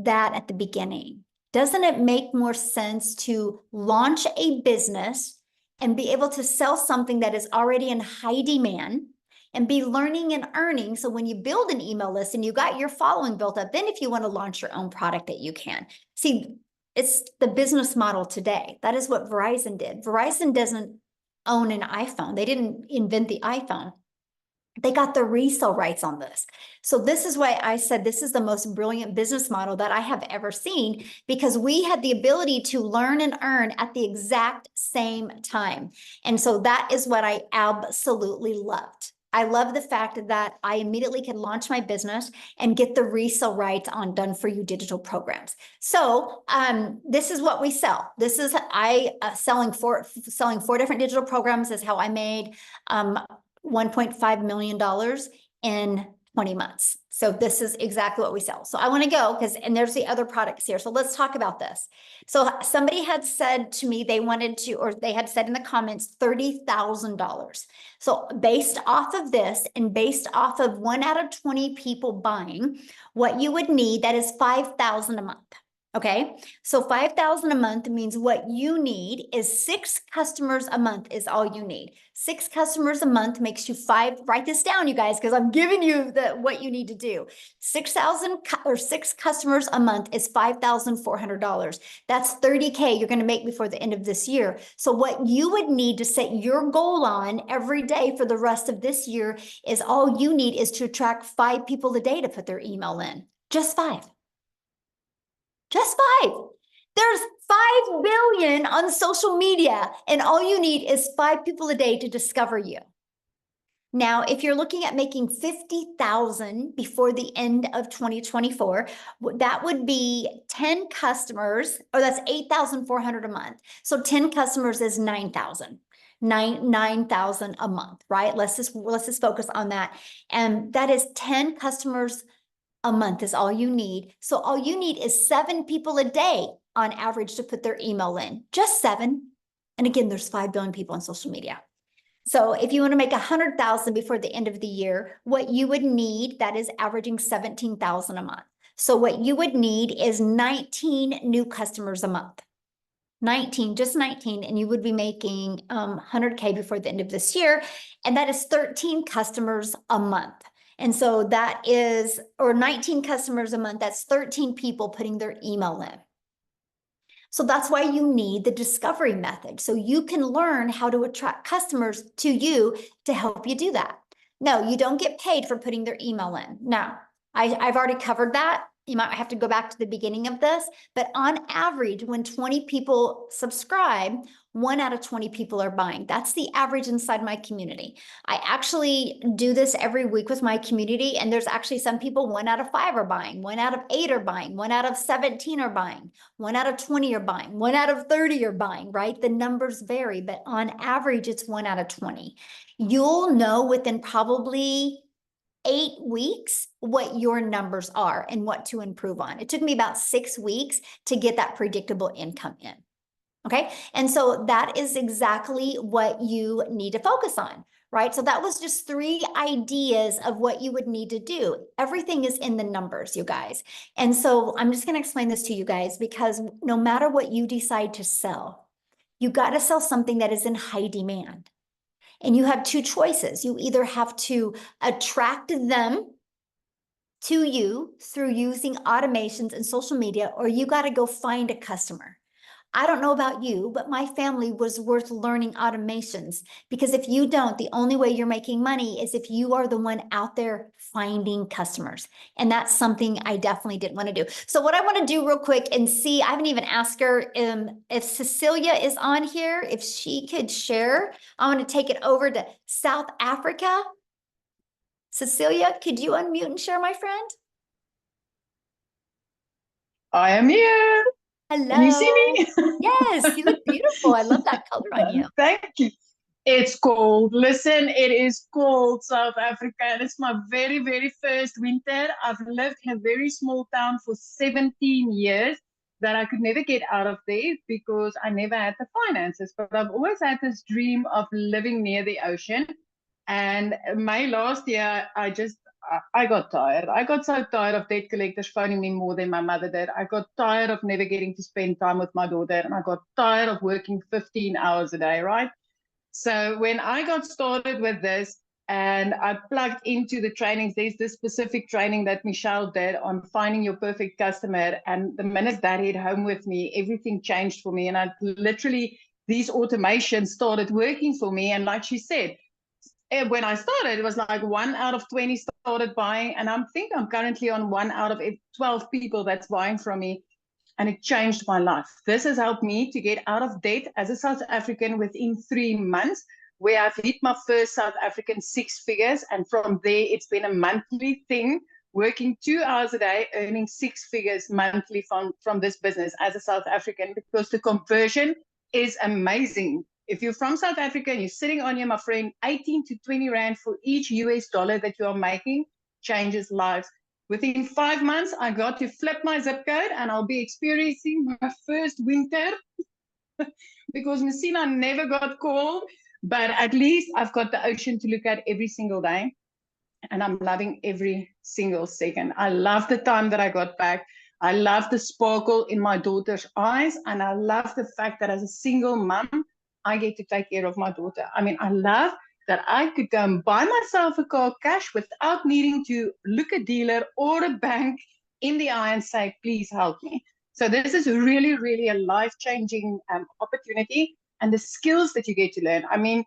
that at the beginning? Doesn't it make more sense to launch a business and be able to sell something that is already in high demand and be learning and earning? So when you build an email list and you got your following built up, then if you want to launch your own product, that you can. See, it's the business model today. That is what Verizon did. Verizon doesn't own an iPhone. They didn't invent the iPhone. They got the resale rights on this. So this is why I said this is the most brilliant business model that I have ever seen, because we had the ability to learn and earn at the exact same time. And so that is what I absolutely loved. I love the fact that I immediately could launch my business and get the resale rights on done for you digital programs. So this is what we sell. This is selling 4 different digital programs is how I made $1.5 million in 20 months. So this is exactly what we sell. So I want to go and there's the other products here. So let's talk about this. So somebody had said to me, they wanted to, or they had said in the comments, $30,000. So based off of this and based off of 1 out of 20 people buying, what you would need, that is $5,000 a month. Okay, so 5,000 a month means what you need is 6 customers a month is all you need. 6 customers a month makes you 5. Write this down, you guys, because I'm giving you what you need to do. 6 customers a month is $5,400. That's $30K you're going to make before the end of this year. So what you would need to set your goal on every day for the rest of this year is all you need is to attract 5 people a day to put their email in. Just 5. Just 5. There's 5 billion on social media, and all you need is 5 people a day to discover you. Now, if you're looking at making 50,000 before the end of 2024, that would be 10 customers, or that's 8,400 a month. So 10 customers is 9,000. 9,000 a month, right? Let's just focus on that. And that is 10 customers a month is all you need. So all you need is 7 people a day on average to put their email in. Just 7. And again, there's 5 billion people on social media. So if you want to make 100,000 before the end of the year, what you would need, that is averaging 17,000 a month. So what you would need is 19 new customers a month. 19, just 19, and you would be making 100K before the end of this year. And that is 13 customers a month. And so that is, or 19 customers a month, that's 13 people putting their email in. So that's why you need the discovery method. So you can learn how to attract customers to you to help you do that. No, you don't get paid for putting their email in. Now, I've already covered that. You might have to go back to the beginning of this, but on average, when 20 people subscribe, 1 out of 20 people are buying. That's the average inside my community. I actually do this every week with my community, and there's actually some people 1 out of 5 are buying, 1 out of 8 are buying, 1 out of 17 are buying, 1 out of 20 are buying, 1 out of 30 are buying, right? The numbers vary, but on average, it's 1 out of 20. You'll know within probably 8 weeks what your numbers are and what to improve on. It took me about 6 weeks to get that predictable income in. Okay. And so that is exactly what you need to focus on, right? So that was just 3 ideas of what you would need to do. Everything is in the numbers, you guys. And so I'm just going to explain this to you guys, because no matter what you decide to sell, you got to sell something that is in high demand. And you have 2 choices. You either have to attract them to you through using automations and social media, or you got to go find a customer. I don't know about you, but my family was worth learning automations, because if you don't, the only way you're making money is if you are the one out there finding customers. And that's something I definitely didn't want to do. So what I want to do real quick and see, I haven't even asked her if Cecilia is on here, if she could share. I want to take it over to South Africa. Cecilia, could you unmute and share, my friend? I am here. Hello. Can you see me? Yes, you look beautiful. I love that color on you. Thank you. It's cold. Listen, it is cold, South Africa, and it's my very, very first winter. I've lived in a very small town for 17 years that I could never get out of there because I never had the finances. But I've always had this dream of living near the ocean. And May last year, I got tired. I got so tired of debt collectors phoning me more than my mother did. I got tired of never getting to spend time with my daughter. And I got tired of working 15 hours a day, right? So when I got started with this and I plugged into the trainings, there's this specific training that Michelle did on finding your perfect customer. And the minute that hit home with me, everything changed for me. And I literally, these automations started working for me. And like she said, when I started, it was like 1 out of 20 started buying. And I think I'm currently on 1 out of 12 people that's buying from me. And it changed my life. This has helped me to get out of debt as a South African within 3 months, where I've hit my first South African 6 figures. And from there, it's been a monthly thing, working 2 hours a day, earning 6 figures monthly from this business as a South African, because the conversion is amazing. If you're from South Africa and you're sitting on here, my friend, 18 to 20 Rand for each US dollar that you are making changes lives. Within 5 months, I got to flip my zip code and I'll be experiencing my first winter because Messina never got cold, but at least I've got the ocean to look at every single day. And I'm loving every single second. I love the time that I got back. I love the sparkle in my daughter's eyes. And I love the fact that as a single mom, I get to take care of my daughter. I mean, I love that I could go and buy myself a car cash without needing to look a dealer or a bank in the eye and say, please help me. So this is really, really a life-changing opportunity, and the skills that you get to learn. I mean,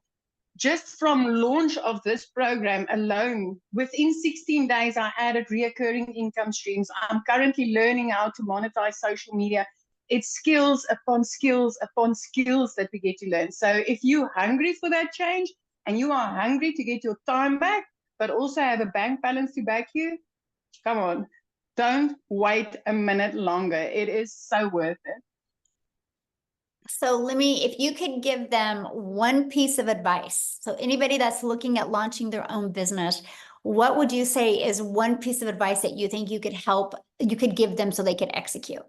just from launch of this program alone, within 16 days, I added reoccurring income streams. I'm currently learning how to monetize social media. It's skills upon skills upon skills that we get to learn. So if you're hungry for that change and you are hungry to get your time back, but also have a bank balance to back you, come on, don't wait a minute longer. It is so worth it. So if you could give them one piece of advice, so anybody that's looking at launching their own business, what would you say is one piece of advice that you think you could give them so they could execute?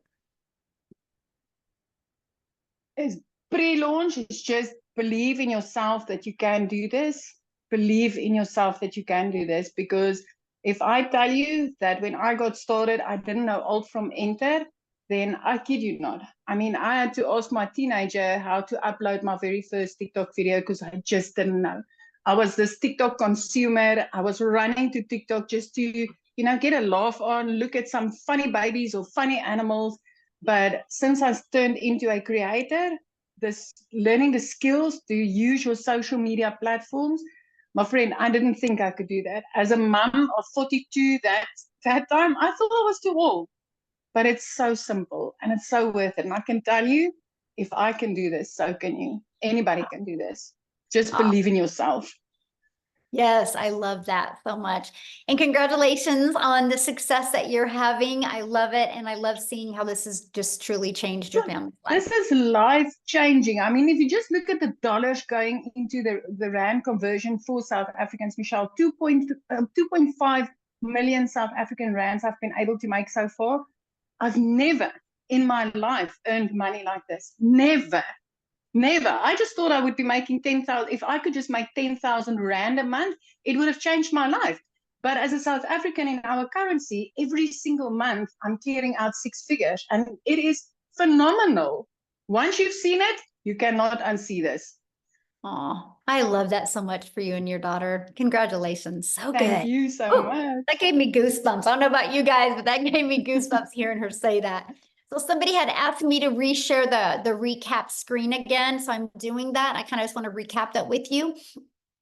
It's pre-launch. It's just believe in yourself that you can do this. Believe in yourself that you can do this, because if I tell you that when I got started, I didn't know alt from enter, then I kid you not. I mean, I had to ask my teenager how to upload my very first TikTok video because I just didn't know. I was this TikTok consumer. I was running to TikTok just to, get a laugh on, look at some funny babies or funny animals. But since I turned into a creator, learning the skills to use your social media platforms, my friend, I didn't think I could do that. As a mom of 42 that time, I thought I was too old. But it's so simple and it's so worth it. And I can tell you, if I can do this, so can you. Anybody can do this. Just believe in yourself. Yes, I love that so much. And congratulations on the success that you're having. I love it. And I love seeing how this has just truly changed your family's life. This is life changing. I mean, if you just look at the dollars going into the Rand conversion for South Africans, Michelle, 2.5 million South African Rands I've been able to make so far. I've never in my life earned money like this. Never. I just thought I would be making 10,000. If I could just make 10,000 Rand a month, it would have changed my life. But as a South African in our currency, every single month I'm clearing out 6 figures, and it is phenomenal. Once you've seen it, you cannot unsee this. Oh, I love that so much for you and your daughter. Congratulations. So good. Thank you so much. That gave me goosebumps. I don't know about you guys, but that gave me goosebumps hearing her say that. So somebody had asked me to reshare the recap screen again. So I'm doing that. I kind of just want to recap that with you.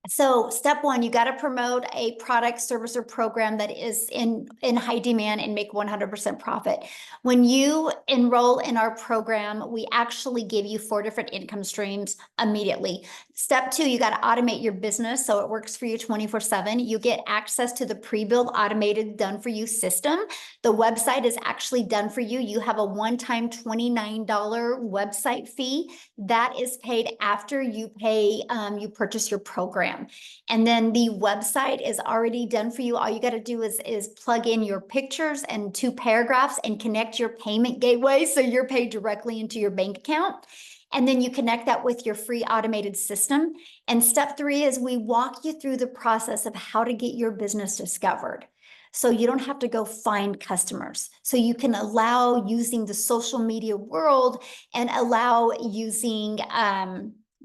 So step one, you got to promote a product, service, or program that is in high demand and make 100% profit. When you enroll in our program, we actually give you 4 different income streams immediately. Step 2, you got to automate your business so it works for you 24/7. You get access to the pre-built automated done for you system. The website is actually done for you. You have a one-time $29 website fee that is paid after you you purchase your program. And then the website is already done for you. All you got to do is plug in your pictures and 2 paragraphs and connect your payment gateway so you're paid directly into your bank account. And then you connect that with your free automated system. And step 3 is we walk you through the process of how to get your business discovered. So you don't have to go find customers. So you can allow using the social media world and allow using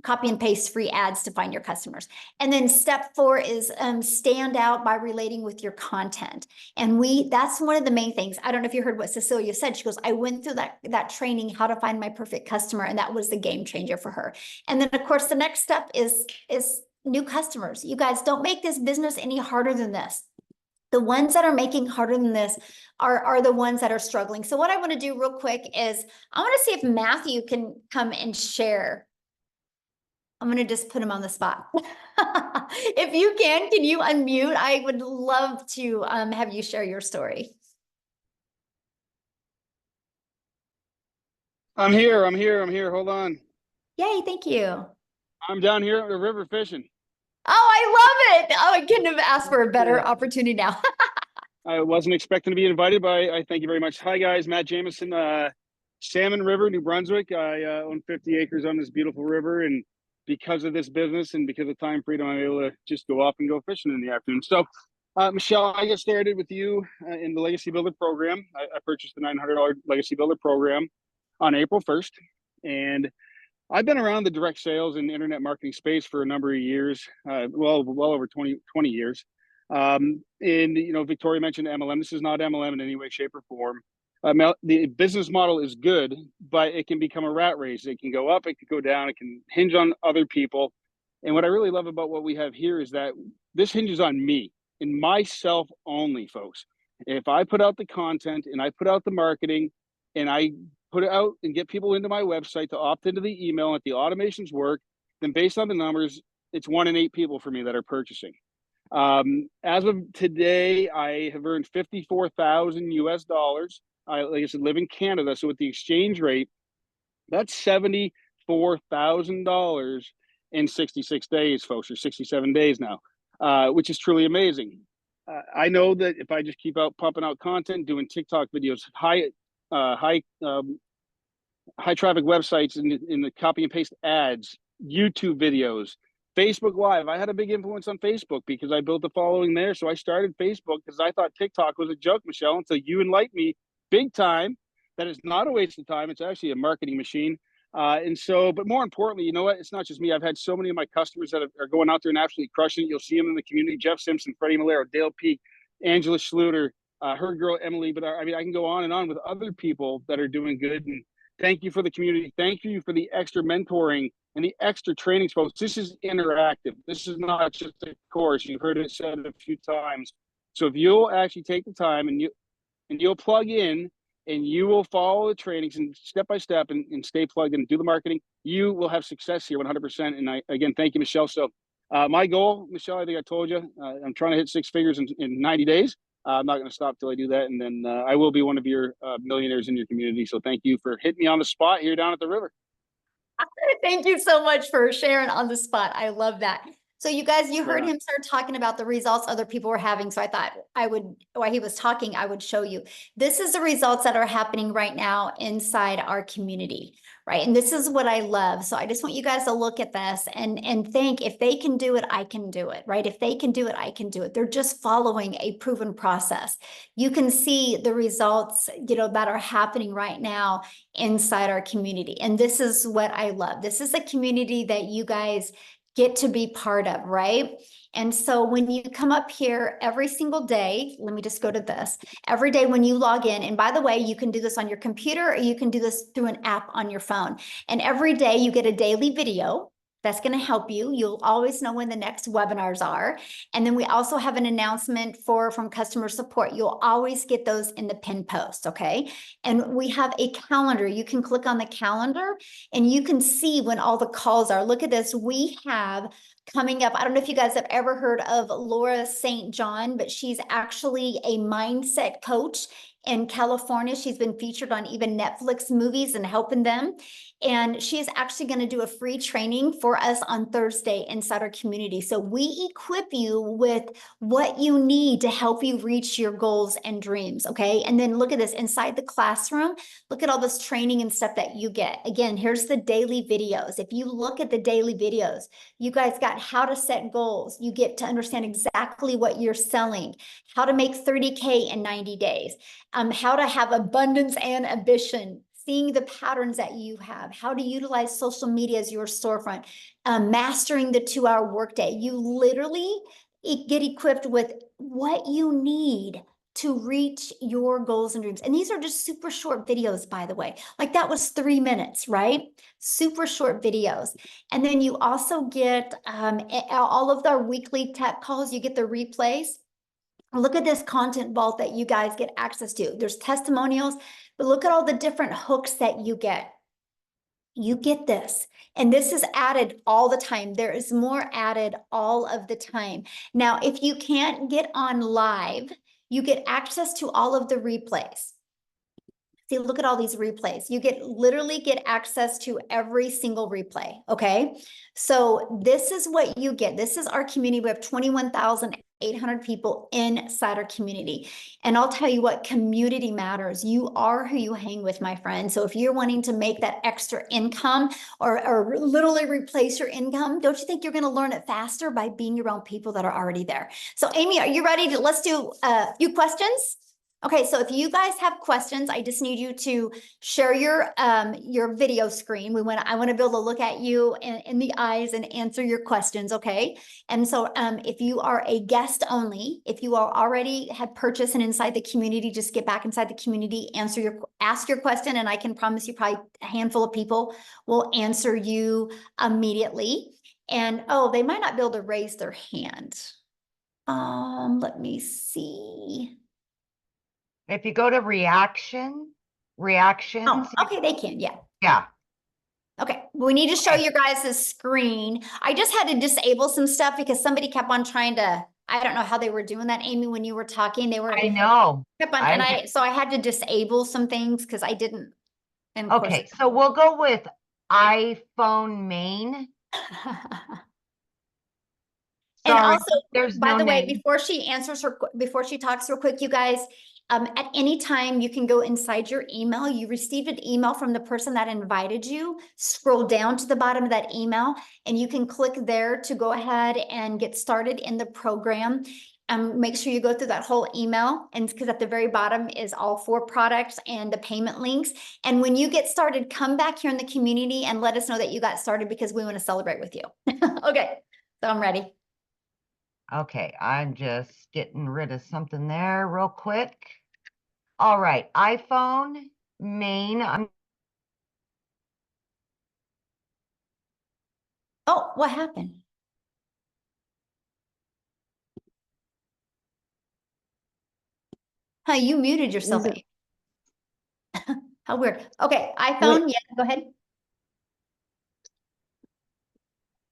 copy and paste free ads to find your customers. And then step 4 is stand out by relating with your content. And that's one of the main things. I don't know if you heard what Cecilia said. She goes, I went through that training, how to find my perfect customer. And that was the game changer for her. And then of course, the next step is new customers. You guys, don't make this business any harder than this. The ones that are making harder than this are the ones that are struggling. So what I want to do real quick is I want to see if Matthew can come and share. I'm going to just put him on the spot. If you can you unmute? I would love to have you share your story. I'm here. Hold on. Yay, thank you. I'm down here at the river fishing. Oh, I love it. Oh, I couldn't have asked for a better opportunity now. I wasn't expecting to be invited, but I thank you very much. Hi, guys. Matt Jameson, Salmon River, New Brunswick. I own 50 acres on this beautiful river. And because of this business and because of time freedom, I'm able to just go off and go fishing in the afternoon. So, Michelle, I get started with you in the Legacy Builder program. I purchased the $900 Legacy Builder program on April 1st. And I've been around the direct sales and internet marketing space for a number of years, well over 20 years. And, you know, Victoria mentioned MLM. This is not MLM in any way, shape, or form. The business model is good, but it can become a rat race. It can go up, it can go down, it can hinge on other people. And what I really love about what we have here is that this hinges on me and myself only, folks. If I put out the content and I put out the marketing and I put it out and get people into my website to opt into the email and if the automations work, then based on the numbers, it's 1 in 8 people for me that are purchasing. As of today, I have earned 54,000 US dollars. Like I said, live in Canada. So with the exchange rate, that's $74,000 in 66 days, folks, or 67 days now, which is truly amazing. I know that if I just keep out pumping out content, doing TikTok videos, high traffic websites in the copy and paste ads, YouTube videos, Facebook Live. I had a big influence on Facebook because I built a following there. So I started Facebook because I thought TikTok was a joke, Michelle, until you enlightened me big time that it's not a waste of time. It's actually a marketing machine. And so, but more importantly, you know what? It's not just me. I've had so many of my customers that are going out there and absolutely crushing it. You'll see them in the community: Jeff Simpson, Freddie Malero, Dale Peak, Angela Schluter, her girl, Emily. But I mean, I can go on and on with other people that are doing good. And thank you for the community. Thank you for the extra mentoring and the extra trainings, folks. This is interactive. This is not just a course. You've heard it said a few times. So if you'll actually take the time and you'll plug in and you will follow the trainings and step by step and stay plugged in and do the marketing, you will have success here 100%. And again, thank you, Michelle. So my goal, Michelle, I think I told you, I'm trying to hit 6 figures in 90 days. I'm not going to stop till I do that. And then I will be one of your millionaires in your community. So thank you for hitting me on the spot here down at the river. Thank you so much for sharing on the spot. I love that. So you guys, you heard him start talking about the results other people were having. So I thought I would, while he was talking, I would show you. This is the results that are happening right now inside our community, right? And this is what I love. So I just want you guys to look at this and think, if they can do it, I can do it, right? If they can do it, I can do it. They're just following a proven process. You can see the results, you know, that are happening right now inside our community. And this is what I love. This is a community that you guys get to be part of, right? And so when you come up here every single day, let me just go to this, every day when you log in, and by the way, you can do this on your computer or you can do this through an app on your phone. And every day you get a daily video that's going to help you. You'll always know when the next webinars are. And then we also have an announcement from customer support. You'll always get those in the pinned post, okay? And we have a calendar. You can click on the calendar and you can see when all the calls are. Look at this. We have coming up, I don't know if you guys have ever heard of Laura St. John, but she's actually a mindset coach in California. She's been featured on even Netflix movies and helping them. And she is actually going to do a free training for us on Thursday inside our community. So we equip you with what you need to help you reach your goals and dreams. Okay. And then look at this inside the classroom. Look at all this training and stuff that you get. Again, here's the daily videos. If you look at the daily videos, you guys got how to set goals. You get to understand exactly what you're selling, how to make 30K in 90 days, how to have abundance and ambition, seeing the patterns that you have, how to utilize social media as your storefront, mastering the 2-hour workday. You literally get equipped with what you need to reach your goals and dreams. And these are just super short videos, by the way. Like that was 3 minutes, right? Super short videos. And then you also get all of our weekly tech calls. You get the replays. Look at this content vault that you guys get access to. There's testimonials, but look at all the different hooks that you get. You get this, and this is added all the time. There is more added all of the time. Now, if you can't get on live, you get access to all of the replays. See, look at all these replays. You literally get access to every single replay, okay? So this is what you get. This is our community. We have 21,000 800 people inside our community. And I'll tell you what, community matters. You are who you hang with, my friend. So if you're wanting to make that extra income or literally replace your income, don't you think you're going to learn it faster by being around people that are already there? So Amy, are you ready to, let's do a few questions? Okay, so if you guys have questions, I just need you to share your video screen. I want to be able to look at you in the eyes and answer your questions, okay? And so if you are a guest only, if you are already had purchased and inside the community, just get back inside the community, ask your question, and I can promise you probably a handful of people will answer you immediately. And oh, they might not be able to raise their hand. Let me see. If you go to reactions. Oh, okay, they can, yeah. Yeah. Okay, we need to show you guys the screen. I just had to disable some stuff because somebody kept on trying to, I don't know how they were doing that, Amy, when you were talking, I know. So I had to disable some things because I didn't. And of Okay, so we'll go with iPhone main. And Sorry, also, there's by no the way, name. before she talks real quick, you guys, at any time you can go inside your email. You received an email from the person that invited you. Scroll down to the bottom of that email, and you can click there to go ahead and get started in the program. Make sure you go through that whole email, and because at the very bottom is all 4 products and the payment links. And when you get started, come back here in the community and let us know that you got started because we want to celebrate with you. Okay, so I'm ready. Okay, I'm just getting rid of something there real quick. All right, iPhone main. Oh, what happened? Huh, you muted yourself. Is How weird. Okay, iPhone, yeah, go ahead.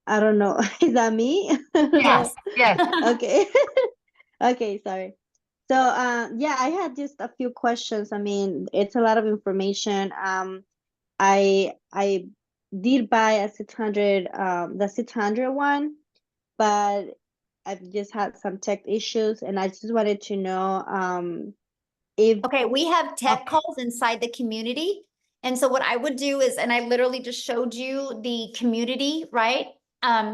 I don't know. Is that me? Yes, yes. Okay. Okay, sorry. So, yeah, I had just a few questions. I mean, it's a lot of information. I did buy a 600, the 600 one, but I've just had some tech issues, and I just wanted to know, if Okay, we have tech calls inside the community. And so what I would do is, and I literally just showed you the community, right?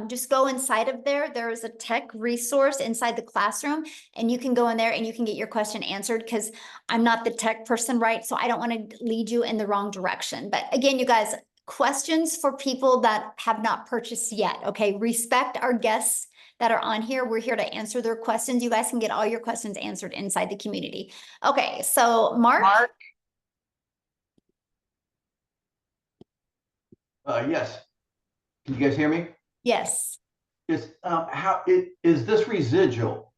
Just go inside of there. There is a tech resource inside the classroom, and you can go in there and you can get your question answered because I'm not the tech person, right? So I don't want to lead you in the wrong direction. But again, you guys, questions for people that have not purchased yet, okay? Respect our guests that are on here. We're here to answer their questions. You guys can get all your questions answered inside the community. Okay, so Mark? Yes. Can you guys hear me? Yes. Is this residual?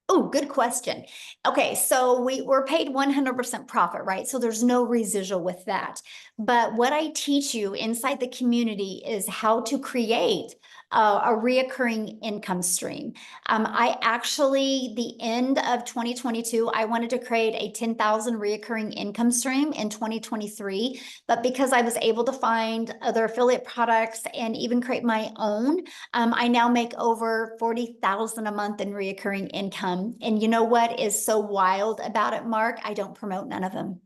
Oh, good question. Okay, so we're paid 100% profit, right? So there's no residual with that. But what I teach you inside the community is how to create a reoccurring income stream. I actually, the end of 2022, I wanted to create a 10,000 reoccurring income stream in 2023. But because I was able to find other affiliate products and even create my own, I now make over 40,000 a month in reoccurring income. And you know what is so wild about it, Mark? I don't promote none of them.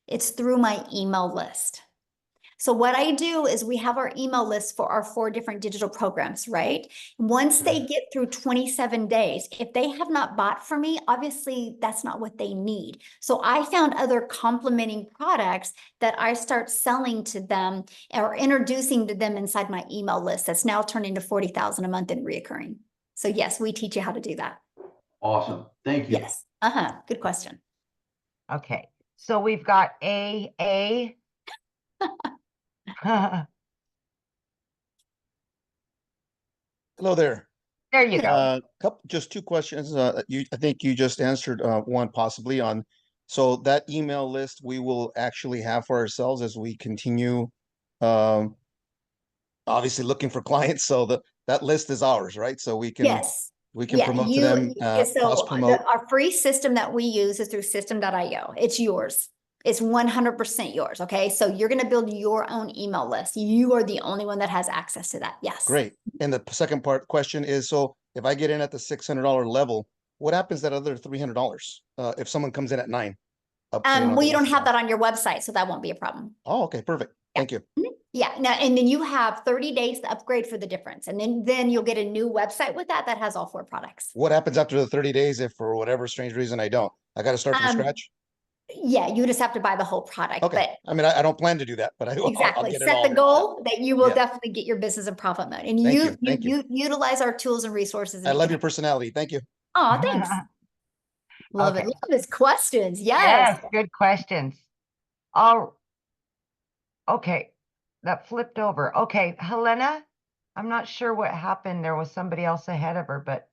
It's through my email list. So what I do is we have our email list for our 4 different digital programs, right? Once they get through 27 days, if they have not bought from me, obviously that's not what they need. So I found other complementing products that I start selling to them or introducing to them inside my email list that's now turned into 40,000 a month in reoccurring. So yes, we teach you how to do that. Awesome. Thank you. Yes. Good question. Okay, so we've got AA. Hello there. There you go. Just 2 questions. I think you just answered one possibly on. So that email list we will actually have for ourselves as we continue, obviously looking for clients. So that list is ours, right? So we can promote to them. So promote. our free system that we use is through system.io. It's yours. It's 100% yours. Okay. So you're going to build your own email list. You are the only one that has access to that. Yes. Great. And the second part question is, so if I get in at the $600 level, what happens at other $300? If someone comes in at 9? Well, you don't have that on your website, so that won't be a problem. Oh, okay, perfect. Thank you. Yeah, now, and then you have 30 days to upgrade for the difference. And then you'll get a new website with that has all 4 products. What happens after the 30 days if for whatever strange reason I don't? I got to start from scratch? Yeah, you just have to buy the whole product. Okay. But I mean, I don't plan to do that, but I'll exactly, get it set all. the goal that you will Yeah. definitely get your business in profit mode. And Thank you. you utilize our tools and resources. I love your personality. Thank you. Oh, thanks. Love it. Okay. Love his questions. Yes, Yes. good questions. Oh, okay. That flipped over. Okay, Helena, I'm not sure what happened. There was somebody else ahead of her, but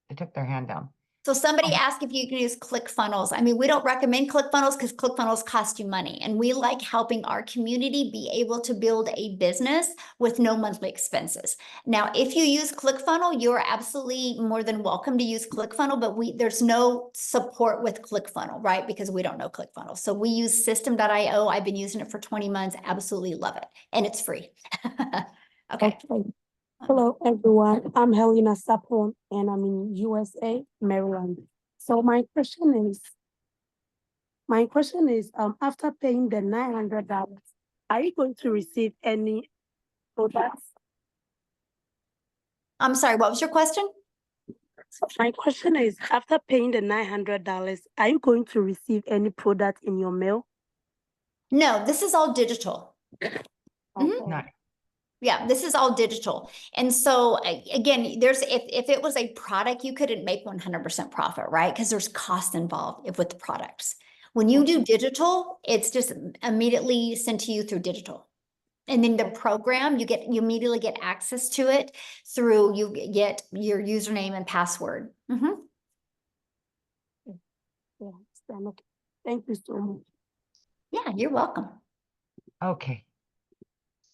they took their hand down. So somebody asked if you can use ClickFunnels. I mean, we don't recommend ClickFunnels because ClickFunnels cost you money. And we like helping our community be able to build a business with no monthly expenses. Now, if you use ClickFunnels, you're absolutely more than welcome to use ClickFunnels, but there's no support with ClickFunnels, right? Because we don't know ClickFunnels. So we use System.io. I've been using it for 20 months. Absolutely love it. And it's free. Okay. Hello, everyone. I'm Helena Sapon, and I'm in USA, Maryland. So my question is, after paying the $900, are you going to receive any products? I'm sorry, what was your question? So my question is, after paying the $900, are you going to receive any product in your mail? No, this is all digital. Okay. Nice. Yeah, this is all digital. And so again, if it was a product, you couldn't make 100% profit, right? Because there's cost involved with the products. When you do digital, it's just immediately sent to you through digital. And then the program, you immediately get access to it through, you get your username and password. Yeah, okay. Thank you so much. Yeah, you're welcome. Okay.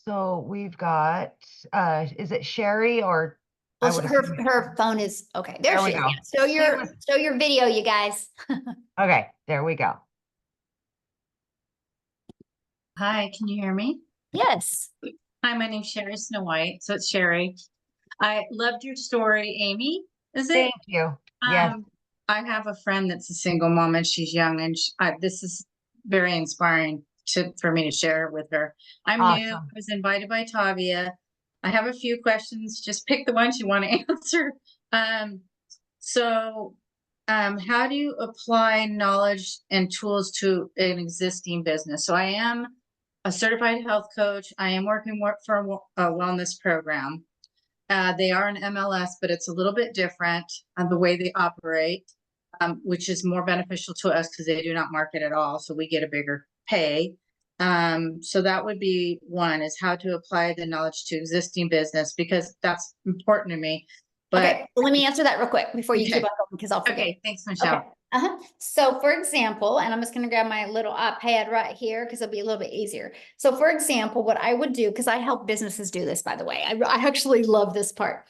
So we've got, is it Sherry or? I Well, would her assume- phone is, okay, there There we she is. go. Yeah. Show your video, you guys. Okay, there we go. Hi, can you hear me? Yes. Hi, my name's Sherry Snow White. So it's Sherry. I loved your story, Amy. Is it? Thank you. Yes. I have a friend that's a single mom and she's young, and this is very inspiring for me to share with her. I'm new. I Awesome. was invited by Tavia. I have a few questions. Just pick the ones you want to answer. How do you apply knowledge and tools to an existing business? So I am a certified health coach. I am working for a wellness program. They are an MLS, but it's a little bit different on the way they operate, which is more beneficial to us because they do not market at all. So we get a bigger pay. So that would be one, is how to apply the knowledge to existing business, because that's important to me. But okay, well, let me answer that real quick before you keep on going, because I'll forget. Okay, thanks, Michelle. Okay. So for example, and I'm just going to grab my little iPad right here because it'll be a little bit easier. So for example, what I would do, because I help businesses do this, by the way, I actually love this part.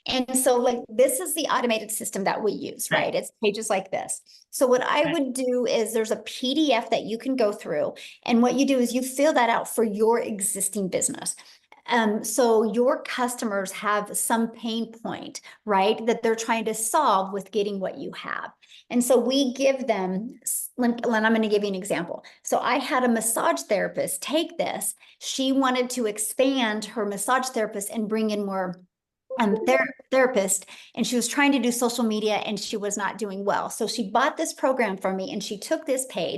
And so like, this is the automated system that we use, right? It's pages like this. So what I would do is there's a PDF that you can go through, and what you do is you fill that out for your existing business. So your customers have some pain point, right, that they're trying to solve with getting what you have. And so we give them, and I'm going to give you an example. So I had a massage therapist take this. She wanted to expand her massage therapist and bring in more therapist, and she was trying to do social media and she was not doing well. So she bought this program from me and she took this page